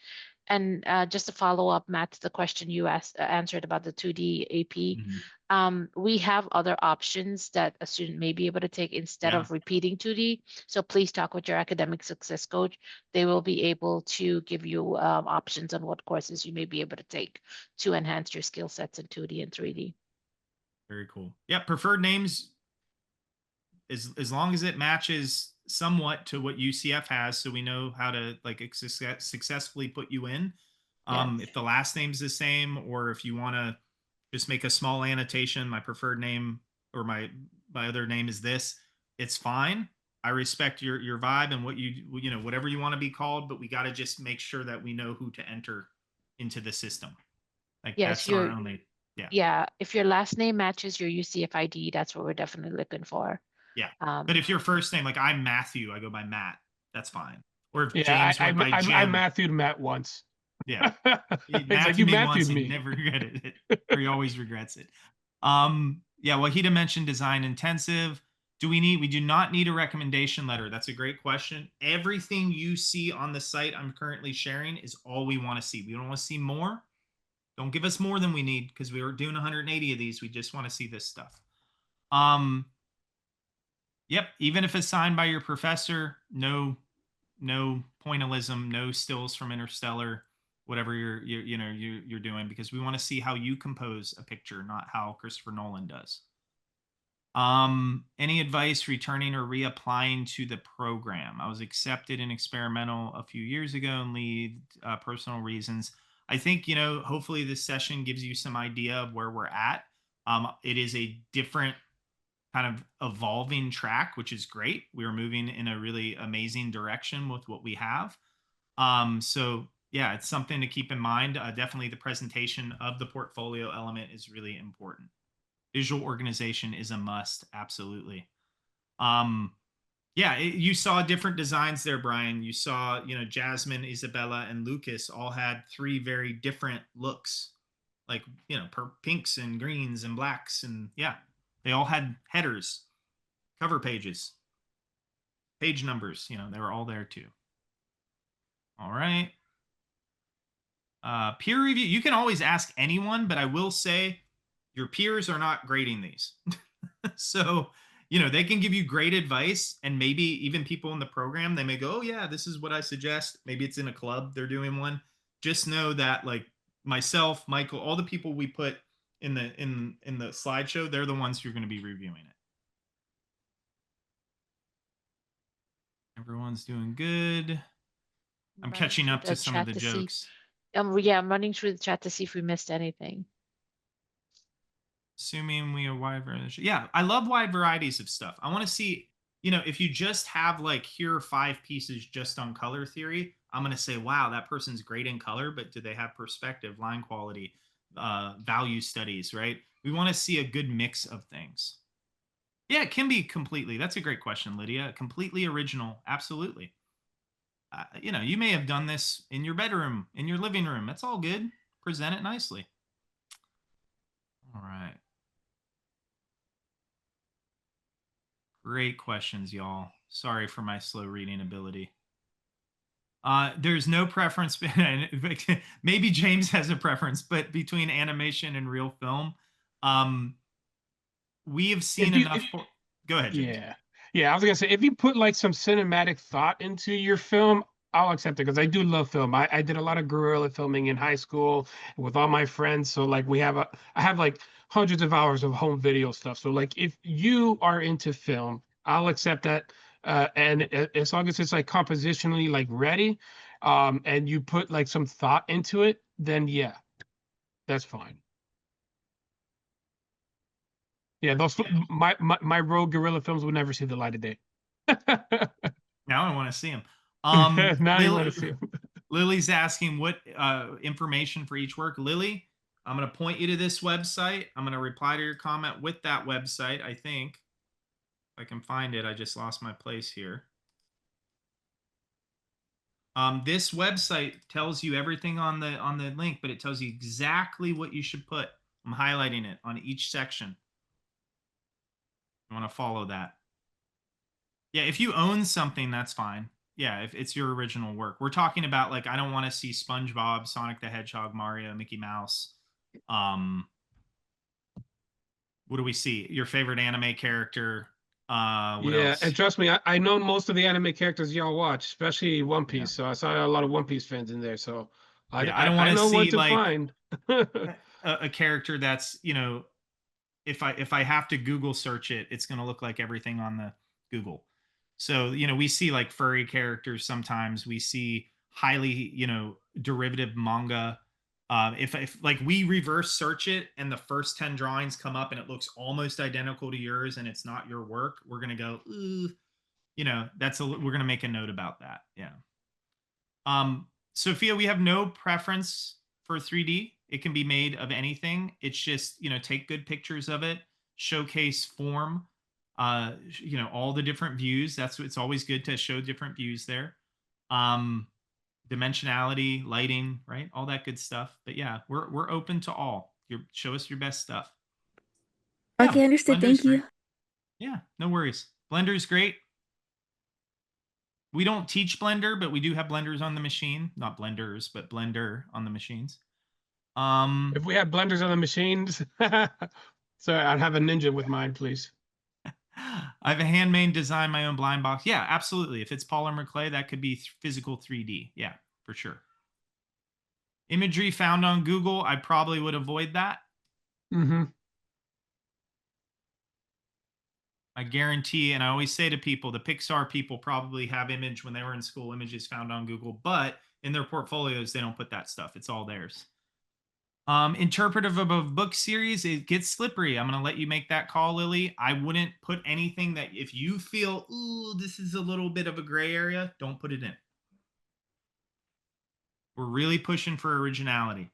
C: And just to follow up, Matt, to the question you answered about the 2D AP, we have other options that a student may be able to take instead of repeating 2D. So please talk with your academic success coach. They will be able to give you options on what courses you may be able to take to enhance your skill sets in 2D and 3D.
A: Very cool. Yeah, preferred names, as long as it matches somewhat to what UCF has, so we know how to like successfully put you in. If the last name's the same, or if you want to just make a small annotation, my preferred name or my other name is this, it's fine. I respect your vibe and what you know, whatever you want to be called, but we got to just make sure that we know who to enter into the system. Like that's our only. Yeah.
C: If your last name matches your UCF ID, that's what we're definitely looking for.
A: Yeah. But if your first name, like I'm Matthew, I go by Matt, that's fine. Or if James
B: I
A: Jim.
B: Matthewed Matt once.
A: Yeah.
B: You Matthewed me.
A: He never regretted it, or he always regrets it. Yeah, Wahida mentioned design intensive. We do not need a recommendation letter. That's a great question. Everything you see on the site I'm currently sharing is all we want to see. We don't want to see more. Don't give us more than we need, because we are doing 180 of these. We just want to see this stuff. Yep. Even if it's signed by your professor, no pointillism, no stills from Interstellar, whatever you're doing, because we want to see how you compose a picture, not how Christopher Nolan does. Any advice returning or reapplying to the program? I was accepted in experimental a few years ago and leave personal reasons. I think, hopefully this session gives you some idea of where we're at. It is a different kind of evolving track, which is great. We are moving in a really amazing direction with what we have. So yeah, it's something to keep in mind. Definitely the presentation of the portfolio element is really important. Visual organization is a must. Absolutely. Yeah, you saw different designs there, Brian. You saw, Jasmine, Isabella, and Lucas all had 3 very different looks, like, pinks and greens and blacks. And yeah, they all had headers, cover pages, page numbers, they were all there too. All right. Peer review. You can always ask anyone, but I will say your peers are not grading these. So, they can give you great advice, and maybe even people in the program, they may go, oh yeah, this is what I suggest. Maybe it's in a club, they're doing one. Just know that like myself, Michael, all the people we put in the slideshow, they're the ones who are going to be reviewing it. Everyone's doing good. I'm catching up to some of the jokes.
C: Yeah, I'm running through the chat to see if we missed anything.
A: Assuming we have wide variety. Yeah, I love wide varieties of stuff. I want to see, if you just have like, here are 5 pieces just on color theory, I'm going to say, wow, that person's great in color, but do they have perspective, line quality, value studies, right? We want to see a good mix of things. Yeah, it can be completely. That's a great question, Lydia. Completely original. Absolutely. You may have done this in your bedroom, in your living room. That's all good. Present it nicely. All right. Great questions, y'all. Sorry for my slow reading ability. There's no preference. Maybe James has a preference, but between animation and real film, we have seen enough. Go ahead, James.
B: Yeah, I was gonna say if you put like some cinematic thought into your film, I'll accept it because I do love film. I did a lot of guerrilla filming in high school with all my friends. So like I have like hundreds of hours of home video stuff. So like if you are into film, I'll accept that. And as long as it's like compositionally like ready, and you put like some thought into it, then yeah, that's fine. Yeah, those my rogue guerrilla films would never see the light of day.
A: Now I want to see him.
B: Now you want to see 'em.
A: Lily's asking what information for each work. Lily, I'm going to point you to this website. I'm going to reply to your comment with that website. I think if I can find it. I just lost my place here. This website tells you everything on the link, but it tells you exactly what you should put. I'm highlighting it on each section. You want to follow that. Yeah, if you own something, that's fine. Yeah, if it's your original work. We're talking about like I don't want to see SpongeBob, Sonic the Hedgehog, Mario, Mickey Mouse. What do we see? Your favorite anime character. What
B: Yeah,
A: else?
B: and trust me, I know most of the anime characters y'all watch, especially One Piece.
A: Yeah.
B: So I saw a lot of One Piece fans in there. So
A: Yeah, I don't want
B: I
A: to
B: know what
A: see
B: to
A: like
B: find.
A: a character that's, if I have to Google search it, it's going to look like everything on the Google. So, we see like furry characters sometimes. We see highly, derivative manga. If like we reverse search it and the first 10 drawings come up and it looks almost identical to yours and it's not your work, we're going to go, ooh, we're going to make a note about that. Yeah. Sophia, we have no preference for 3D. It can be made of anything. It's just, take good pictures of it, showcase form, all the different views. It's always good to show different views there. Dimensionality, lighting, right? All that good stuff. But yeah, we're open to all. Show us your best stuff.
F: Okay,
A: Yeah,
F: understood.
A: Blender's
F: Thank you.
A: great. Yeah, no worries. Blender's great. We don't teach Blender, but we do have blenders on the machine. Not blenders, but Blender on the machines.
B: If we had blenders on the machines, sorry, I'd have a ninja with mine, please.
A: I have a handmade design, my own blind box. Yeah, absolutely. If it's polymer clay, that could be physical 3D. Yeah, for sure. Imagery found on Google, I probably would avoid that.
B: Mm-hmm.
A: I guarantee, and I always say to people, the Pixar people probably have image when they were in school, images found on Google, but in their portfolios, they don't put that stuff. It's all theirs. Interpretive of a book series, it gets slippery. I'm going to let you make that call, Lily. I wouldn't put anything that if you feel, ooh, this is a little bit of a gray area, don't put it in. We're really pushing for originality.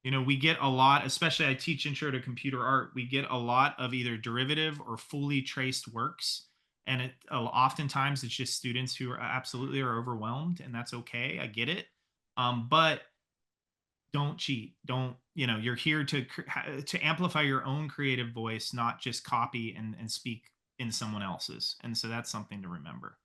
A: We get a lot, especially I teach intro to computer art. We get a lot of either derivative or fully traced works. And oftentimes it's just students who are absolutely overwhelmed, and that's okay. I get it. But don't cheat. Don't, you're here to amplify your own creative voice, not just copy and speak in someone else's. And so that's something to remember.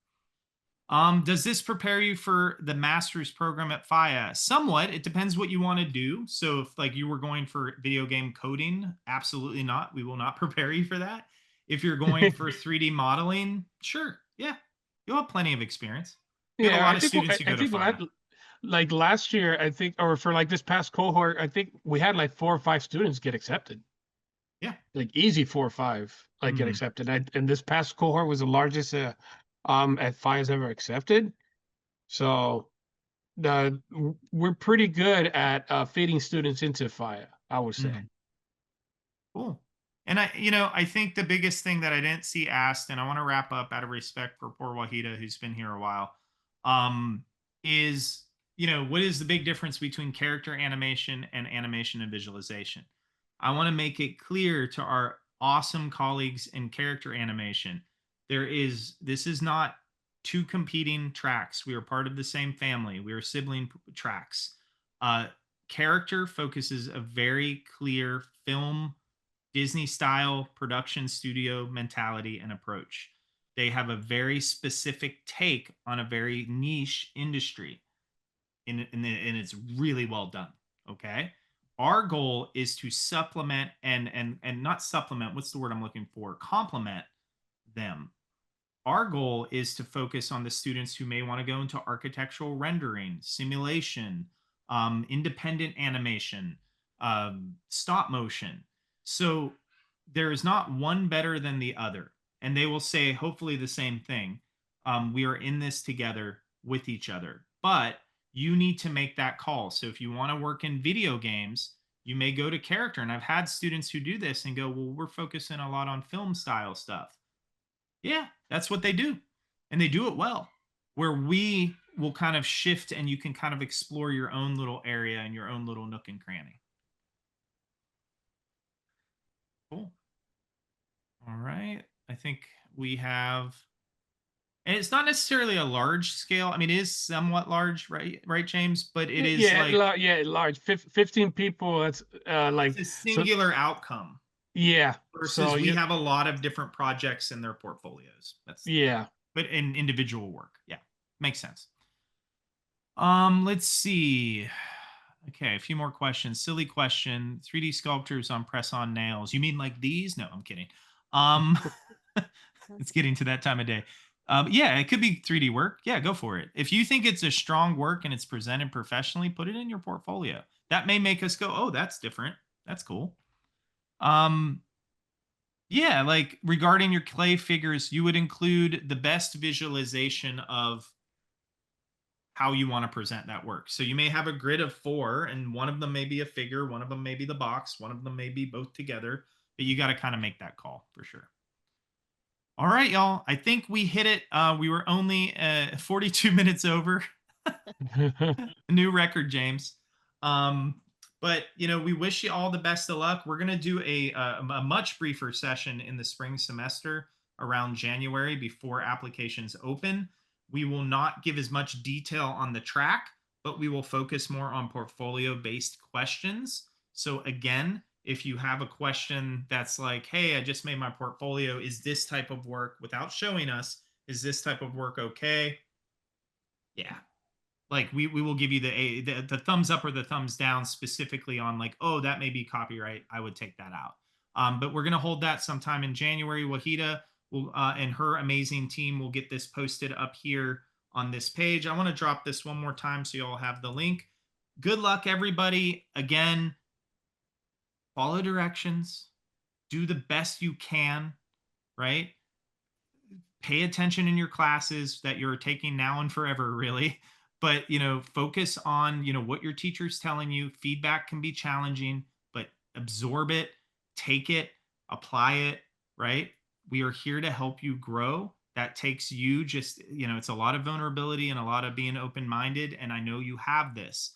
A: Does this prepare you for the master's program at FIA? Somewhat. It depends what you want to do. So if like you were going for video game coding, absolutely not. We will not prepare you for that. If you're going for 3D modeling, sure. Yeah. You'll have plenty of experience. We have a lot of students who go to FIA.
B: Like last year, I think, or for like this past cohort, I think we had like 4 or 5 students get accepted.
A: Yeah.
B: Like easy 4 or 5 get accepted. And this past cohort was the largest at FIA's ever accepted. So we're pretty good at feeding students into FIA, I would say.
A: Cool. And I think the biggest thing that I didn't see asked, and I want to wrap up out of respect for poor Wahida, who's been here a while, is, what is the big difference between character animation and animation and visualization? I want to make it clear to our awesome colleagues in character animation. This is not 2 competing tracks. We are part of the same family. We are sibling tracks. Character focuses a very clear film, Disney style production studio mentality and approach. They have a very specific take on a very niche industry, and it's really well done. Okay. Our goal is to supplement and not supplement. What's the word I'm looking for? Complement them. our goal is to focus on the students who may want to go into architectural rendering, simulation, independent animation, stop motion. So there is not one better than the other. And they will say, hopefully, the same thing. We are in this together with each other. But you need to make that call. So if you want to work in video games, you may go to character. And I've had students who do this and go, well, we're focusing a lot on film style stuff. Yeah, that's what they do. And they do it well. Where we will kind of shift and you can kind of explore your own little area and your own little nook and cranny. Cool. All right. I think we have, and it's not necessarily a large scale. I mean, it is somewhat large, right? Right, James? But it is
B: Yeah,
A: like,
B: large. 15 people. That's like
A: it's a
B: so.
A: singular outcome
B: Yeah.
A: versus
B: So
A: we have a lot of different projects in their portfolios. That's,
B: yeah.
A: but in individual work. Yeah, makes sense. Let's see. Okay, a few more questions. Silly question. 3D sculptures on press-on nails. You mean like these? No, I'm kidding. It's getting to that time of day. Yeah, it could be 3D work. Yeah, go for it. If you think it's a strong work and it's presented professionally, put it in your portfolio. That may make us go, oh, that's different. That's cool. Yeah, like regarding your clay figures, you would include the best visualization of how you want to present that work. So you may have a grid of 4, and one of them may be a figure, one of them may be the box, one of them may be both together, but you got to kind of make that call for sure. All right, y'all. I think we hit it. We were only 42 minutes over. A new record, James. But we wish you all the best of luck. We're gonna do a much briefer session in the spring semester around January before applications open. We will not give as much detail on the track, but we will focus more on portfolio-based questions. So again, if you have a question that's like, hey, I just made my portfolio, is this type of work, without showing us, is this type of work okay? Yeah. Like we will give you the thumbs up or the thumbs down specifically on like, oh, that may be copyright. I would take that out. But we're going to hold that sometime in January. Wahida will and her amazing team will get this posted up here on this page. I want to drop this one more time so you all have the link. Good luck, everybody. Again, follow directions. Do the best you can, right? Pay attention in your classes that you're taking now and forever, really. But focus on what your teacher's telling you. Feedback can be challenging, but absorb it, take it, apply it, right? We are here to help you grow. That takes you just it's a lot of vulnerability and a lot of being open-minded, and I know you have this.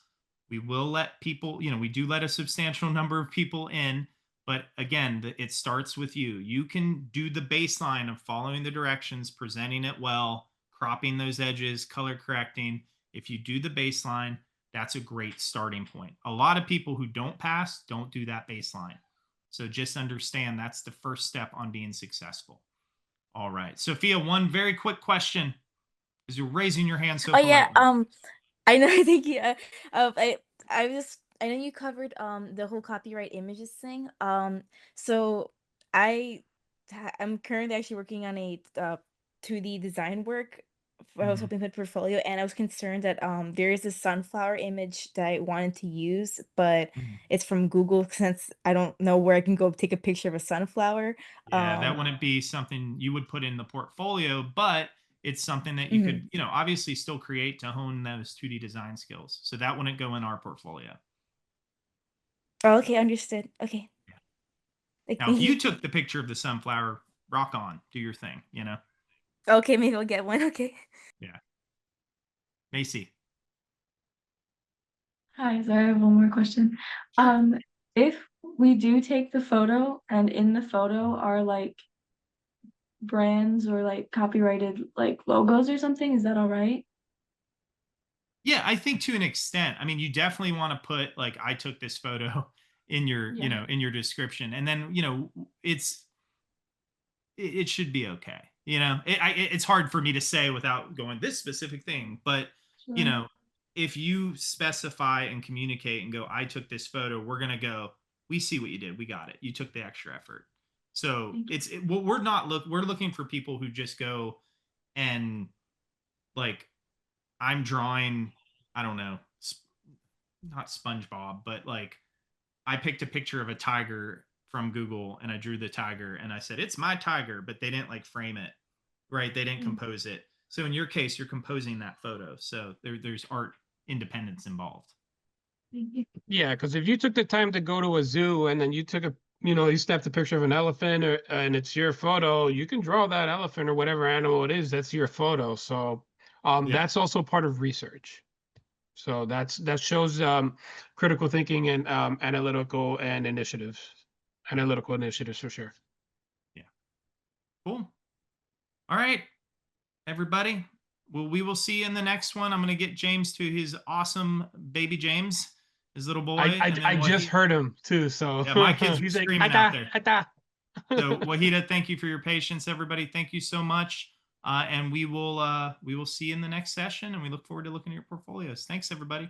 A: We will let people, we do let a substantial number of people in, but again, it starts with you. You can do the baseline of following the directions, presenting it well, cropping those edges, color correcting. If you do the baseline, that's a great starting point. A lot of people who don't pass don't do that baseline. So just understand that's the first step on being successful. All right. Sophia, one very quick question because you're raising your hand so
F: Oh yeah,
A: politely.
F: I know. Thank you. I know you covered the whole copyright images thing. So I'm currently actually working on a 2D design work. I was hoping to put portfolio, and I was concerned that there is a sunflower image that I wanted to use, but it's from Google since I don't know where I can go take a picture of a sunflower.
A: Yeah, that wouldn't be something you would put in the portfolio, but it's something that you could, obviously still create to hone those 2D design skills. So that wouldn't go in our portfolio.
F: Oh, okay, understood. Okay.
A: Yeah.
F: Like,
A: Now,
F: thank
A: if you
F: you.
A: took the picture of the sunflower, rock on, do your thing,
F: Okay, maybe I'll get one. Okay.
A: Yeah. Macy.
E: Hi, sorry, I have one more question. If we do take the photo and in the photo are like brands or like copyrighted like logos or something, is that all right?
A: Yeah, I think to an extent. I mean, you definitely want to put like I took this photo in your,
E: Yeah.
A: in your description. And then, it should be okay. It's hard for me to say without going this specific thing, but
E: Sure.
A: if you specify and communicate and go, I took this photo, we're going to go, we see what you did. We got it. You took the extra effort. So
E: Thank you.
A: we're looking for people who just go, and like I'm drawing, I don't know, not SpongeBob, but like I picked a picture of a tiger from Google and I drew the tiger and I said, it's my tiger, but they didn't like frame it, right? They didn't
E: Mm.
A: compose it. So in your case, you're composing that photo. So there's art independence involved.
E: Thank you.
B: Yeah, because if you took the time to go to a zoo and then you took a, you know, you snapped a picture of an elephant and it's your photo, you can draw that elephant or whatever animal it is. That's your photo. So
A: Yeah.
B: that's also part of research. So that shows critical thinking and analytical initiatives for sure.
A: Cool. All right, everybody. Well, we will see you in the next one. I'm going to get James to his awesome baby James, his little boy. and then
B: I just
A: Wahid-
B: heard him too. So
A: Yeah, my kids are
B: he's like,
A: screaming out
B: "Ata,
A: there.
B: ata."
A: So Wahida, thank you for your patience, everybody. Thank you so much. And we will see you in the next session, and we look forward to looking at your portfolios. Thanks, everybody.